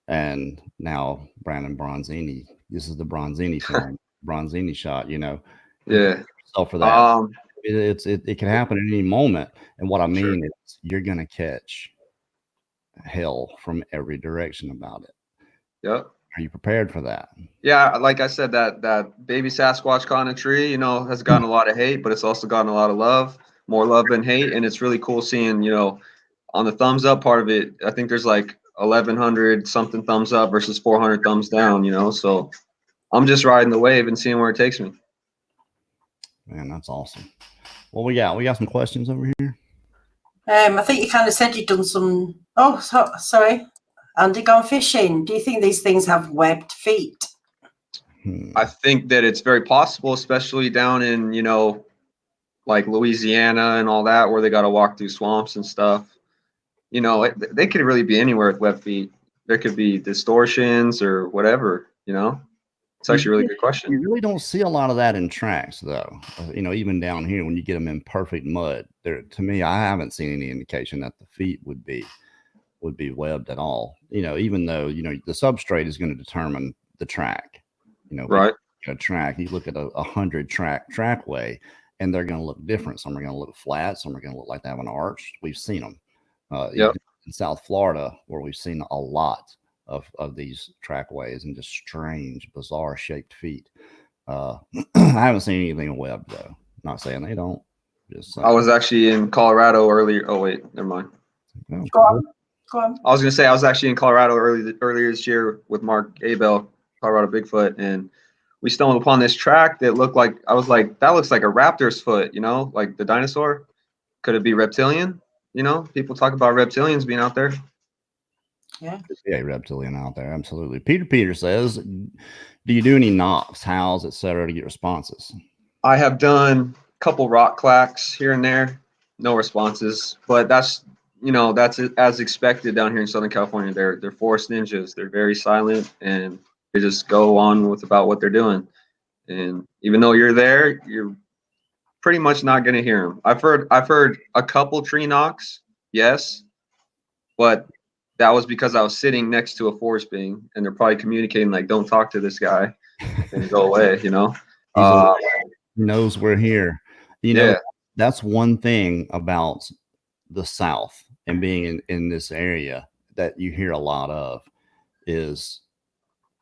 A: and now Brandon Bronzini. This is the Bronzini film, Bronzini shot. You know,
C: Yeah.
A: yourself for that. It can happen at any moment, and what I mean is, you're gonna catch hell from every direction about it.
C: Yep.
A: Are you prepared for that?
C: Yeah, like I said, that baby Sasquatch caught in a tree, you know, has gotten a lot of hate, but it's also gotten a lot of love, more love than hate, and it's really cool seeing, you know, on the thumbs up part of it. I think there's like 1,100 something thumbs up versus 400 thumbs down, you know. So I'm just riding the wave and seeing where it takes me.
A: Man, that's awesome. Well, we got some questions over here.
B: I think you kind of said you'd done some. Oh, sorry. Andy, gone fishing. Do you think these things have webbed feet?
C: I think that it's very possible, especially down in, you know, like Louisiana and all that, where they got to walk through swamps and stuff. You know, they could really be anywhere with webbed feet. There could be distortions or whatever, you know. It's actually a really good question.
A: You really don't see a lot of that in tracks, though. You know, even down here when you get them in perfect mud, to me, I haven't seen any indication that the feet would be webbed at all. You know, even though, you know, the substrate is going to determine the track. You know,
C: right?
A: A track. You look at a 100 trackway, and they're going to look different. Some are going to look flat. Some are going to look like they have an arch. We've seen them. In South Florida, where we've seen a lot of these trackways and just strange, bizarre shaped feet. I haven't seen anything webbed, though. Not saying they don't. Just
C: I was actually in Colorado earlier. Oh wait, never mind.
A: Oh,
B: Go on.
C: I was gonna say I was actually in Colorado earlier this year with Mark Abel, Colorado Bigfoot, and we stumbled upon this track that looked like, I was like, that looks like a raptor's foot, you know, like the dinosaur. Could it be reptilian? You know, people talk about reptilians being out there.
B: Yeah.
A: Yeah, reptilian out there. Absolutely. Peter says, do you do any knocks, howls, etc. to get responses?
C: I have done a couple rock clacks here and there, no responses, but that's as expected down here in Southern California. They're forest ninjas. They're very silent and they just go on with about what they're doing. And even though you're there, you're pretty much not going to hear them. I've heard a couple tree knocks, yes, but that was because I was sitting next to a forest being, and they're probably communicating like, "Don't talk to this guy," and go away. You know.
A: He knows we're here. You know, that's one thing about the South and being in this area that you hear a lot of is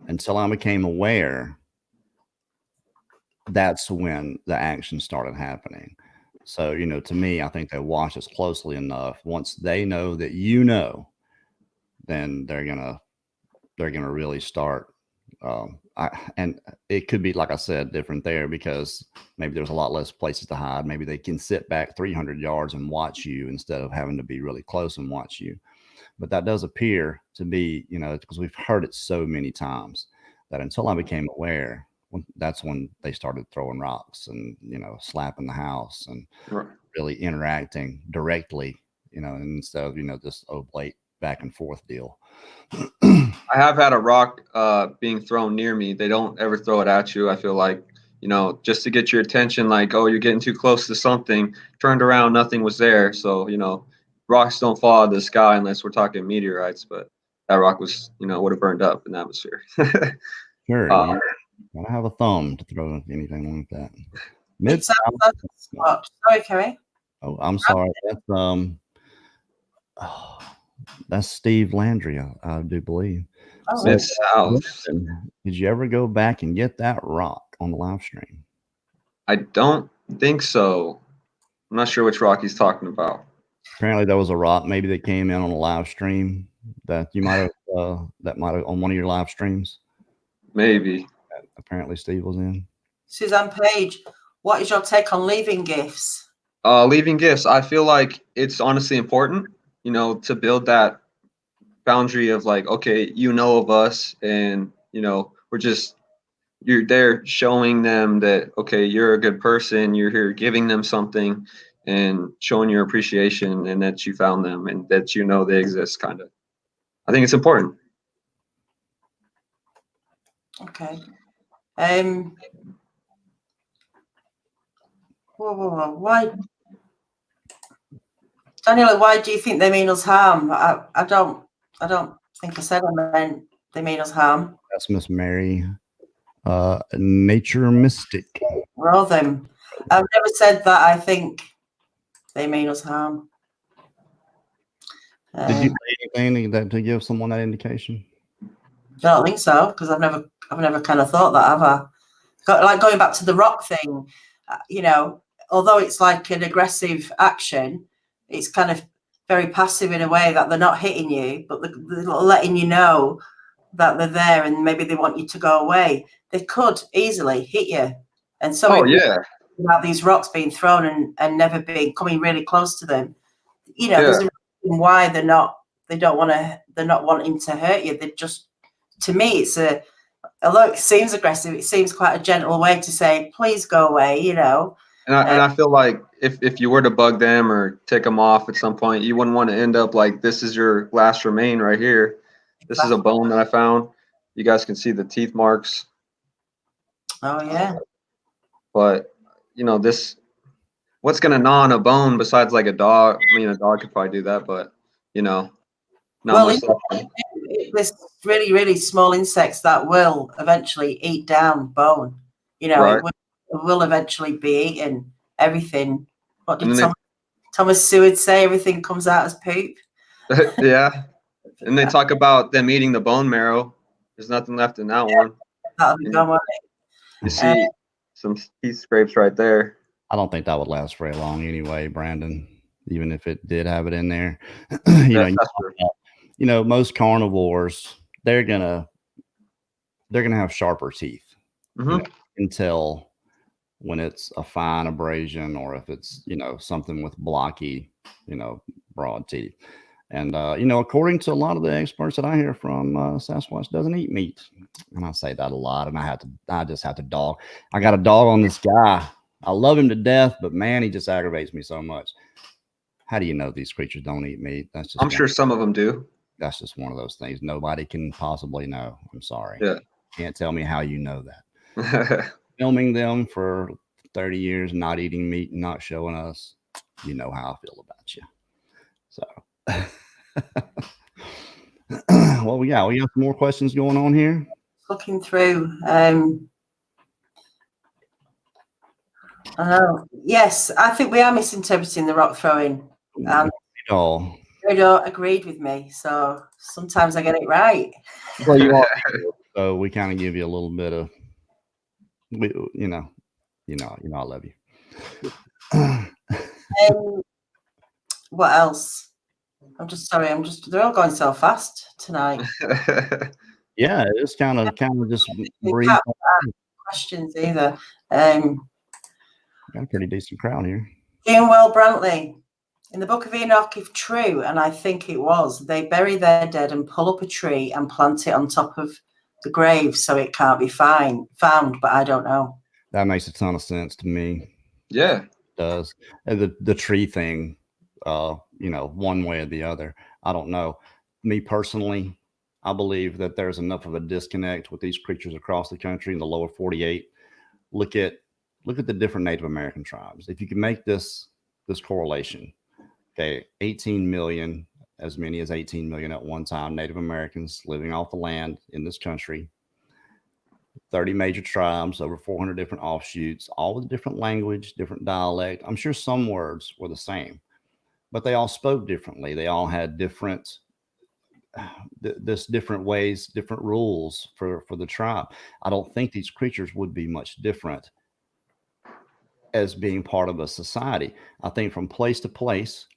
A: until I became aware, that's when the action started happening. So, you know, to me, I think they watch us closely enough. Once they know that you know, then they're gonna really start. And it could be, like I said, different there because maybe there's a lot less places to hide. Maybe they can sit back 300 yards and watch you instead of having to be really close and watch you. But that does appear to be, you know, because we've heard it so many times that until I became aware, that's when they started throwing rocks and, you know, slapping the house and really interacting directly, you know, instead of, you know, this oblate back and forth deal.
C: I have had a rock being thrown near me. They don't ever throw it at you. I feel like, you know, just to get your attention, like, oh, you're getting too close to something. Turned around, nothing was there. So, you know, rocks don't fall out of the sky unless we're talking meteorites. But that rock was, you know, would have burned up in the atmosphere.
A: Sure. You gotta have a thumb to throw anything like that.
B: Sorry, Kerry.
A: Oh, I'm sorry. That's Steve Landry, I do believe.
B: Oh,
C: Mid South.
A: Did you ever go back and get that rock on the live stream?
C: I don't think so. I'm not sure which rock he's talking about.
A: Apparently, there was a rock maybe that came in on a live stream that you might have on one of your live streams.
C: Maybe.
A: Apparently, Steve was in.
B: Suzanne Page, what is your take on leaving gifts?
C: Leaving gifts. I feel like it's honestly important, you know, to build that boundary of like, okay, you know of us, and you know, you're there showing them that, okay, you're a good person. You're here giving them something and showing your appreciation and that you found them and that you know they exist. Kind of. I think it's important.
B: Okay. Why, Daniela? Why do you think they mean us harm? I don't think I said I meant they mean us harm.
A: That's Miss Mary, Nature Mystic.
B: Well, them. I've never said that. I think they mean us harm.
A: Did you say anything to give someone that indication?
B: I don't think so, because I've never kind of thought that, have I? Like going back to the rock thing, you know, although it's like an aggressive action, it's kind of very passive in a way that they're not hitting you, but they're letting you know that they're there and maybe they want you to go away. They could easily hit you. And so about these rocks being thrown and never being coming really close to them, you know, there's a reason why they're not wanting to hurt you. They just, to me, it's although it seems aggressive, it seems quite a gentle way to say, please go away, you know.
C: And I feel like if you were to bug them or take them off at some point, you wouldn't want to end up like, this is your last remain right here. This is a bone that I found. You guys can see the teeth marks.
B: Oh, yeah.
C: But, you know, what's going to gnaw on a bone besides like a dog? I mean, a dog could probably do that, but, you know, not much.
B: There's really, really small insects that will eventually eat down bone. You know, it will eventually be eaten. Everything. What did Thomas Seward say? Everything comes out as poop.
C: Yeah. And they talk about them eating the bone marrow. There's nothing left in that one.
B: That'll be gone.
C: You see some teeth scrapes right there.
A: I don't think that would last very long anyway, Brandon. Even if it did have it in there, you know, most carnivores, they're gonna have sharper teeth, you know, until when it's a fine abrasion or if it's, you know, something with blocky, you know, broad teeth. And, you know, according to a lot of the experts that I hear from, Sasquatch doesn't eat meat. And I say that a lot. And I just have to dog. I got a dog on this guy. I love him to death, but man, he just aggravates me so much. How do you know these creatures don't eat meat? That's just
C: I'm sure some of them do.
A: That's just one of those things nobody can possibly know. I'm sorry.
C: Yeah.
A: Can't tell me how you know that. Filming them for 30 years, not eating meat and not showing us, you know how I feel about you. So, well, we got some more questions going on here.
B: Looking through. Yes, I think we are misinterpreting the rock throwing. And Fredo agreed with me, so sometimes I get it right.
A: Well, you are, so we kind of give you a little bit of, you know, I love you.
B: What else? I'm just sorry. They're all going so fast tonight.
A: Yeah, it's kind of just brief
B: questions either.
A: Got a pretty decent crowd here.
B: Well, Brantley, in the Book of Enoch, if true, and I think it was, they bury their dead and pull up a tree and plant it on top of the grave so it can't be found, but I don't know.
A: That makes a ton of sense to me.
C: Yeah,
A: it does. And the tree thing, you know, one way or the other, I don't know. Me personally, I believe that there's enough of a disconnect with these creatures across the country in the lower 48. Look at the different Native American tribes. If you can make this correlation, okay, 18 million, as many as 18 million at one time, Native Americans living off the land in this country, 30 major tribes, over 400 different offshoots, all with different language, different dialect. I'm sure some words were the same, but they all spoke differently. They all had different ways, different rules for the tribe. I don't think these creatures would be much different as being part of a society. I think from place to place,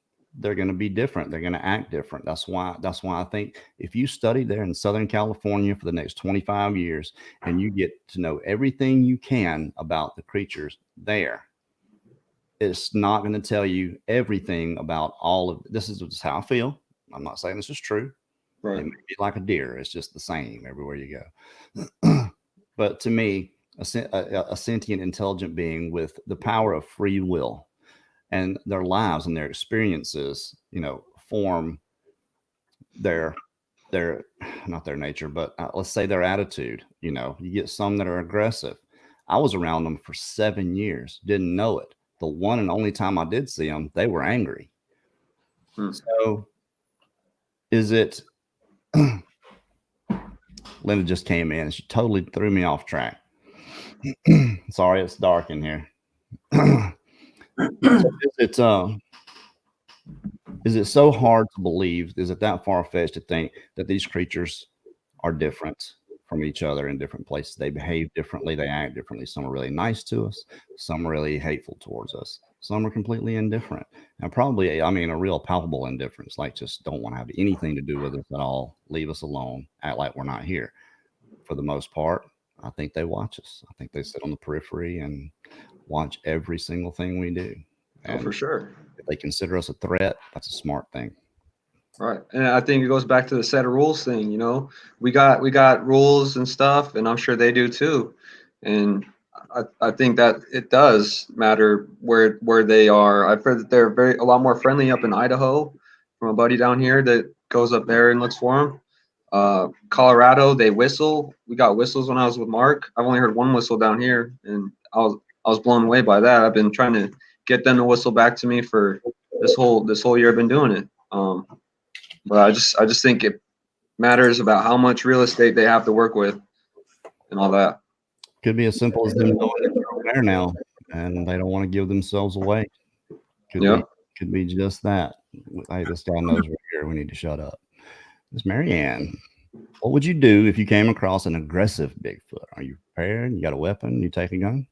A: they're going to be different. They're going to act different. That's why I think if you study there in Southern California for the next 25 years and you get to know everything you can about the creatures there, it's not going to tell you everything about all of this. Is just how I feel. I'm not saying this is true.
C: Right.
A: It may be like a deer. It's just the same everywhere you go. But to me, a sentient, intelligent being with the power of free will, and their lives and their experiences, you know, form their not their nature, but let's say their attitude. You know, you get some that are aggressive. I was around them for 7 years, didn't know it. The one and only time I did see them, they were angry. So is it Linda just came in and she totally threw me off track. Sorry, it's dark in here. Is it so hard to believe? Is it that far-fetched to think that these creatures are different from each other in different places? They behave differently. They act differently. Some are really nice to us. Some are really hateful towards us. Some are completely indifferent. And probably, I mean, a real palpable indifference, like just don't want to have anything to do with us at all. Leave us alone. Act like we're not here. For the most part, I think they watch us. I think they sit on the periphery and watch every single thing we do. And
C: for sure.
A: If they consider us a threat, that's a smart thing.
C: Right. And I think it goes back to the set of rules thing. You know, we got rules and stuff, and I'm sure they do too. And I think that it does matter where they are. I've heard that they're a lot more friendly up in Idaho from a buddy down here that goes up there and looks for them. Colorado, they whistle. We got whistles when I was with Mark. I've only heard one whistle down here, and I was blown away by that. I've been trying to get them to whistle back to me for this whole year I've been doing it. But I just think it matters about how much real estate they have to work with and all that.
A: Could be as simple as them knowing that they're over there now and they don't want to give themselves away. Could be just that. Hey, this guy knows we're here. We need to shut up. Miss Marianne, what would you do if you came across an aggressive Bigfoot? Are you prepared? You got a weapon? You take a gun?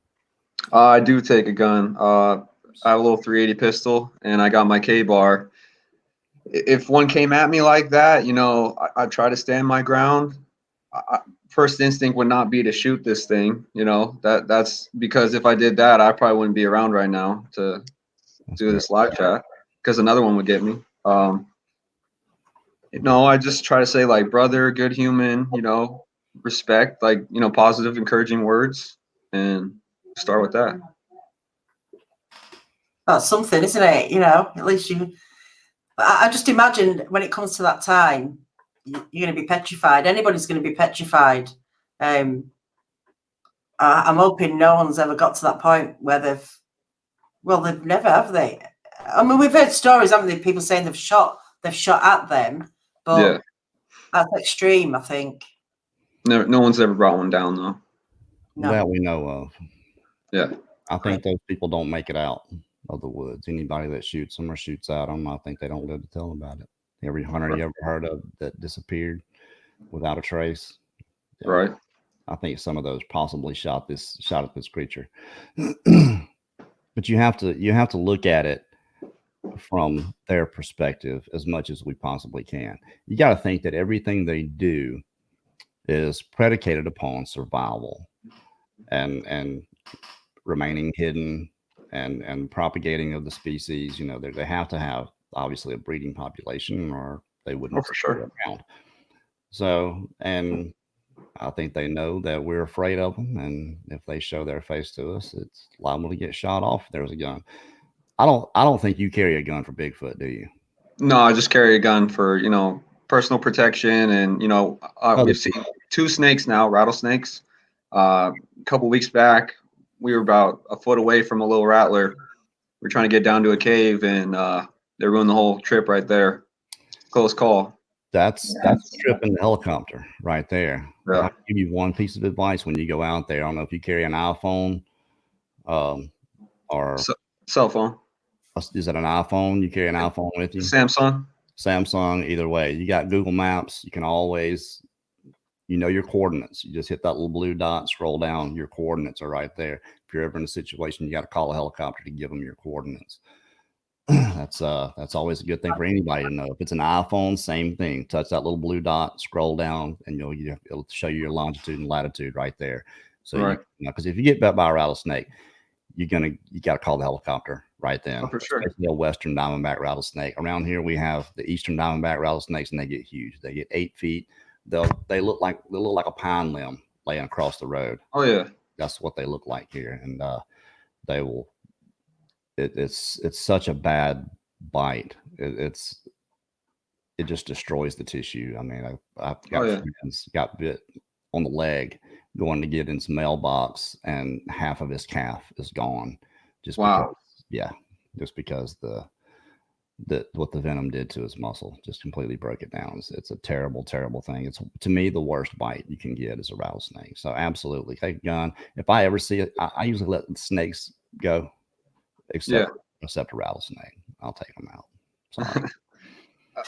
C: I do take a gun. I have a little 380 pistol, and I got my K-bar. If one came at me like that, you know, I try to stand my ground. first instinct would not be to shoot this thing. You know, that's because if I did that, I probably wouldn't be around right now to do this live chat, because another one would get me. No, I just try to say, like, brother, good human, you know, respect, like, you know, positive, encouraging words, and start with that.
B: That's something, isn't it? You know, at least you. I just imagine when it comes to that time, you're going to be petrified. Anybody's going to be petrified. I'm hoping no one's ever got to that point where they've never, have they? I mean, we've heard stories, haven't they? People saying they've shot at them, but
C: Yeah.
B: That's extreme, I think.
C: No one's ever brought one down, though.
B: No.
A: That we know of.
C: Yeah.
A: I think those people don't make it out of the woods. Anybody that shoots them or shoots at them, I think they don't live to tell about it. Every hunter you ever heard of that disappeared without a trace. Yeah,
C: Right.
A: I think some of those possibly shot at this creature. But you have to look at it from their perspective as much as we possibly can. You got to think that everything they do is predicated upon survival and remaining hidden and propagating of the species. You know, they have to have obviously a breeding population, or they wouldn't
C: for sure
A: around. So, and I think they know that we're afraid of them, and if they show their face to us, it's liable to get shot off if there's a gun. I don't think you carry a gun for Bigfoot, do you?
C: No, I just carry a gun for, you know, personal protection, and, you know, we've seen 2 snakes now, rattlesnakes. A couple weeks back, we were about a foot away from a little rattler. We're trying to get down to a cave, and they ruined the whole trip right there. Close call.
A: That's a trip in the helicopter right there.
C: Yeah.
A: I'll give you one piece of advice when you go out there. I don't know if you carry an iPhone, or
C: cell phone.
A: Is it an iPhone? You carry an iPhone with you?
C: Samsung.
A: Either way, you got Google Maps. You can always, you know, your coordinates. You just hit that little blue dot, scroll down. Your coordinates are right there. If you're ever in a situation, you got to call a helicopter to give them your coordinates. That's always a good thing for anybody to know. If it's an iPhone, same thing. Touch that little blue dot, scroll down, and it'll show you your longitude and latitude right there. So,
C: right.
A: Because if you get bit by a rattlesnake, you got to call the helicopter right then.
C: Oh, for sure.
A: Especially a western diamondback rattlesnake. Around here, we have the eastern diamondback rattlesnakes, and they get huge. They get 8 feet. They look like a pine limb laying across the road.
C: Oh yeah,
A: that's what they look like here, and they will. It's such a bad bite. It just destroys the tissue. I mean, I've got friends got bit on the leg going to get in his mailbox, and half of his calf is gone. Just because what the venom did to his muscle just completely broke it down. It's a terrible, terrible thing. It's, to me, the worst bite you can get is a rattlesnake. So absolutely take a gun. If I ever see it, I usually let the snakes go, except a rattlesnake. I'll take them out. Sorry.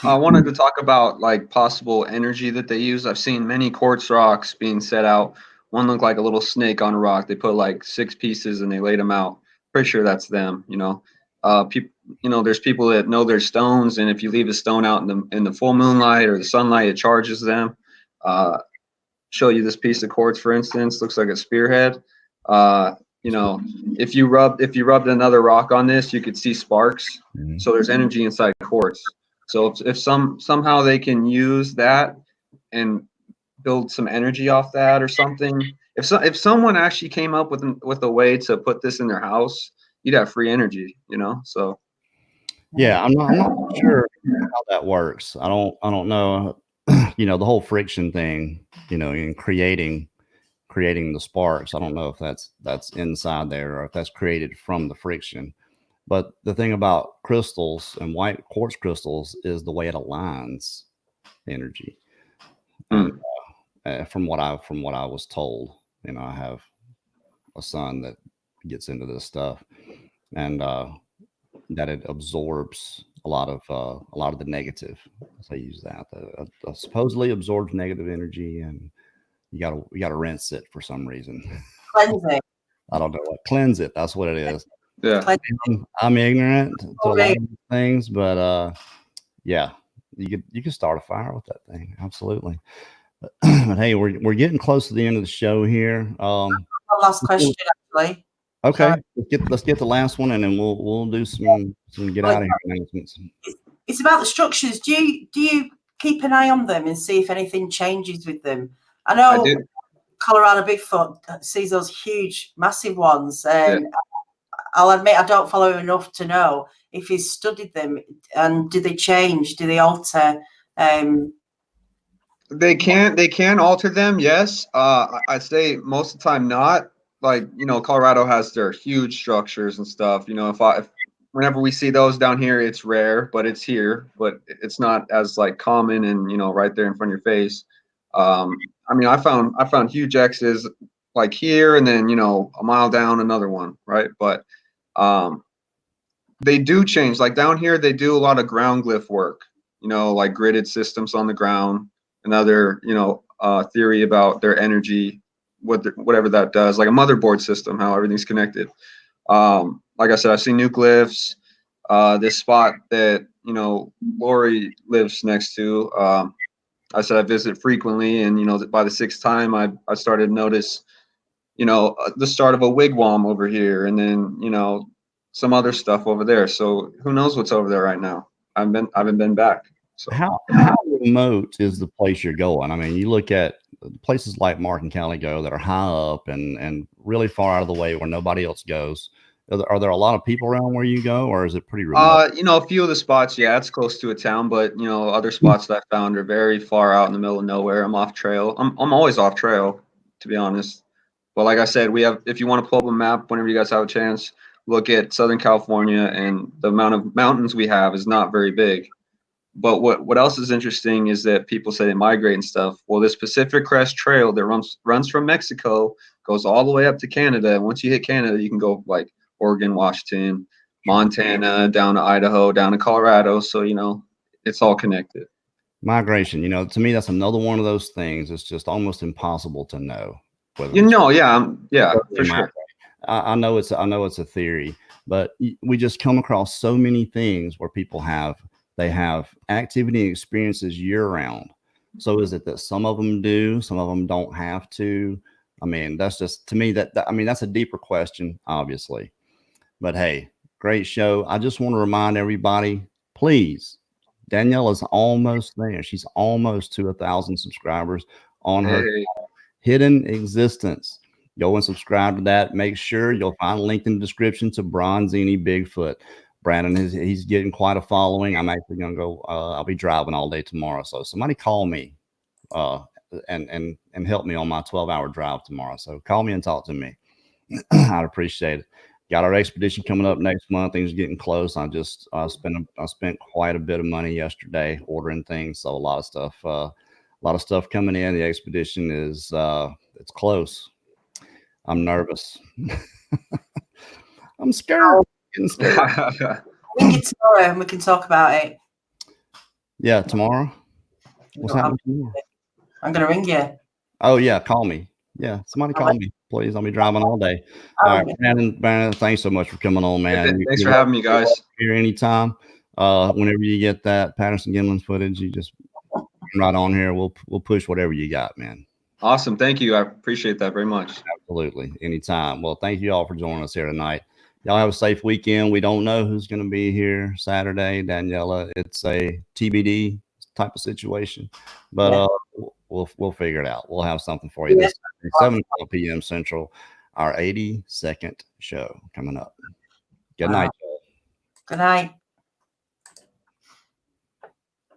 C: I wanted to talk about like possible energy that they use. I've seen many quartz rocks being set out. One looked like a little snake on a rock. They put like 6 pieces and they laid them out. Pretty sure that's them. You know, people. You know, there's people that know their stones, and if you leave a stone out in the full moonlight or the sunlight, it charges them. Show you this piece of quartz, for instance, looks like a spearhead. You know, if you rubbed another rock on this, you could see sparks. Mm-hmm. So there's energy inside quartz. So if somehow they can use that and build some energy off that or something, if someone actually came up with a way to put this in their house, you'd have free energy, you know. So
A: yeah, I'm not sure how that works. I don't know. You know, the whole friction thing, you know, in creating the sparks. I don't know if that's inside there or if that's created from the friction. But the thing about crystals and white quartz crystals is the way it aligns energy. And from what I was told, you know, I have a son that gets into this stuff, and that it absorbs a lot of the negative. So I use that. Supposedly absorbs negative energy, and you gotta rinse it for some reason.
B: Cleanse it.
A: I don't know what. Cleanse it. That's what it is.
C: Yeah.
A: I'm ignorant to a lot of things, but yeah, you could start a fire with that thing. Absolutely. But hey, we're getting close to the end of the show here.
B: One last question, actually.
A: Okay,
B: Sorry.
A: let's get the last one, and then we'll do some get
B: Well,
A: out of here announcements.
B: It's about the structures. Do you keep an eye on them and see if anything changes with them? I know
C: I do.
B: Colorado Bigfoot sees those huge, massive ones.
C: Yeah.
B: I'll admit I don't follow him enough to know if he's studied them and do they change? Do they alter?
C: They can alter them, yes. I'd say most of the time not. Like, you know, Colorado has their huge structures and stuff. You know, if whenever we see those down here, it's rare, but it's here. But it's not as like common and, you know, right there in front of your face. I mean, I found huge X's like here, and then, you know, a mile down another one, right? But they do change. Like down here, they do a lot of ground glyph work. You know, like gridded systems on the ground. Another, you know, theory about their energy, whatever that does, like a motherboard system, how everything's connected. Like I said, I've seen new glyphs. This spot that, you know, Lori lives next to, I said I visit frequently, and, you know, by the sixth time, I started to notice, you know, the start of a wigwam over here, and then, you know, some other stuff over there. So who knows what's over there right now? I haven't been back. So
A: how remote is the place you're going? I mean, you look at places like Martin County go that are high up and really far out of the way where nobody else goes. Are there a lot of people around where you go, or is it pretty remote?
C: you know, a few of the spots, yeah, it's close to a town, but, you know, other spots that I found are very far out in the middle of nowhere. I'm off trail. I'm always off trail, to be honest. But like I said, we have, if you want to pull up a map whenever you guys have a chance, look at Southern California, and the amount of mountains we have is not very big. But what else is interesting is that people say they migrate and stuff. Well, this Pacific Crest Trail that runs from Mexico, goes all the way up to Canada. And once you hit Canada, you can go like Oregon, Washington, Montana, down to Idaho, down to Colorado. So, you know, it's all connected.
A: Migration, you know, to me, that's another one of those things. It's just almost impossible to know whether
C: You know, yeah, yeah, for sure.
A: I know it's a theory, but we just come across so many things where people have activity and experiences year round. So is it that some of them do, some of them don't have to? I mean, that's just, to me, I mean, that's a deeper question, obviously. But hey, great show. I just want to remind everybody, please, Daniela's almost there. She's almost to 1,000 subscribers on her Hidden Existence. Go and subscribe to that. Make sure you'll find a link in the description to Bronzini Bigfoot. Brandon he's getting quite a following. I'm actually gonna go. I'll be driving all day tomorrow, so somebody call me and help me on my 12-hour drive tomorrow. So call me and talk to me. I'd appreciate it. Got our expedition coming up next month. Things are getting close. I spent quite a bit of money yesterday ordering things, so a lot of stuff coming in. The expedition is it's close. I'm nervous. I'm scared. Getting scared.
B: Ring it tomorrow and we can talk about it.
A: Yeah, tomorrow. What's happening tomorrow?
B: I'm gonna ring you.
A: Oh yeah, call me. Yeah, somebody call me, please. I'll be driving all day. All right, Brandon, thanks so much for coming on, man.
C: Thanks for having me, guys.
A: Here anytime. Whenever you get that Patterson Gimlin footage, you just come right on here. We'll push whatever you got, man.
C: Awesome. Thank you. I appreciate that very much.
A: Absolutely. Anytime. Well, thank you all for joining us here tonight. Y'all have a safe weekend. We don't know who's going to be here Saturday, Daniela. It's a TBD type of situation, but we'll figure it out. We'll have something for you. This 7 p.m. Central, our 82nd show coming up. Good night, y'all.
B: Good night.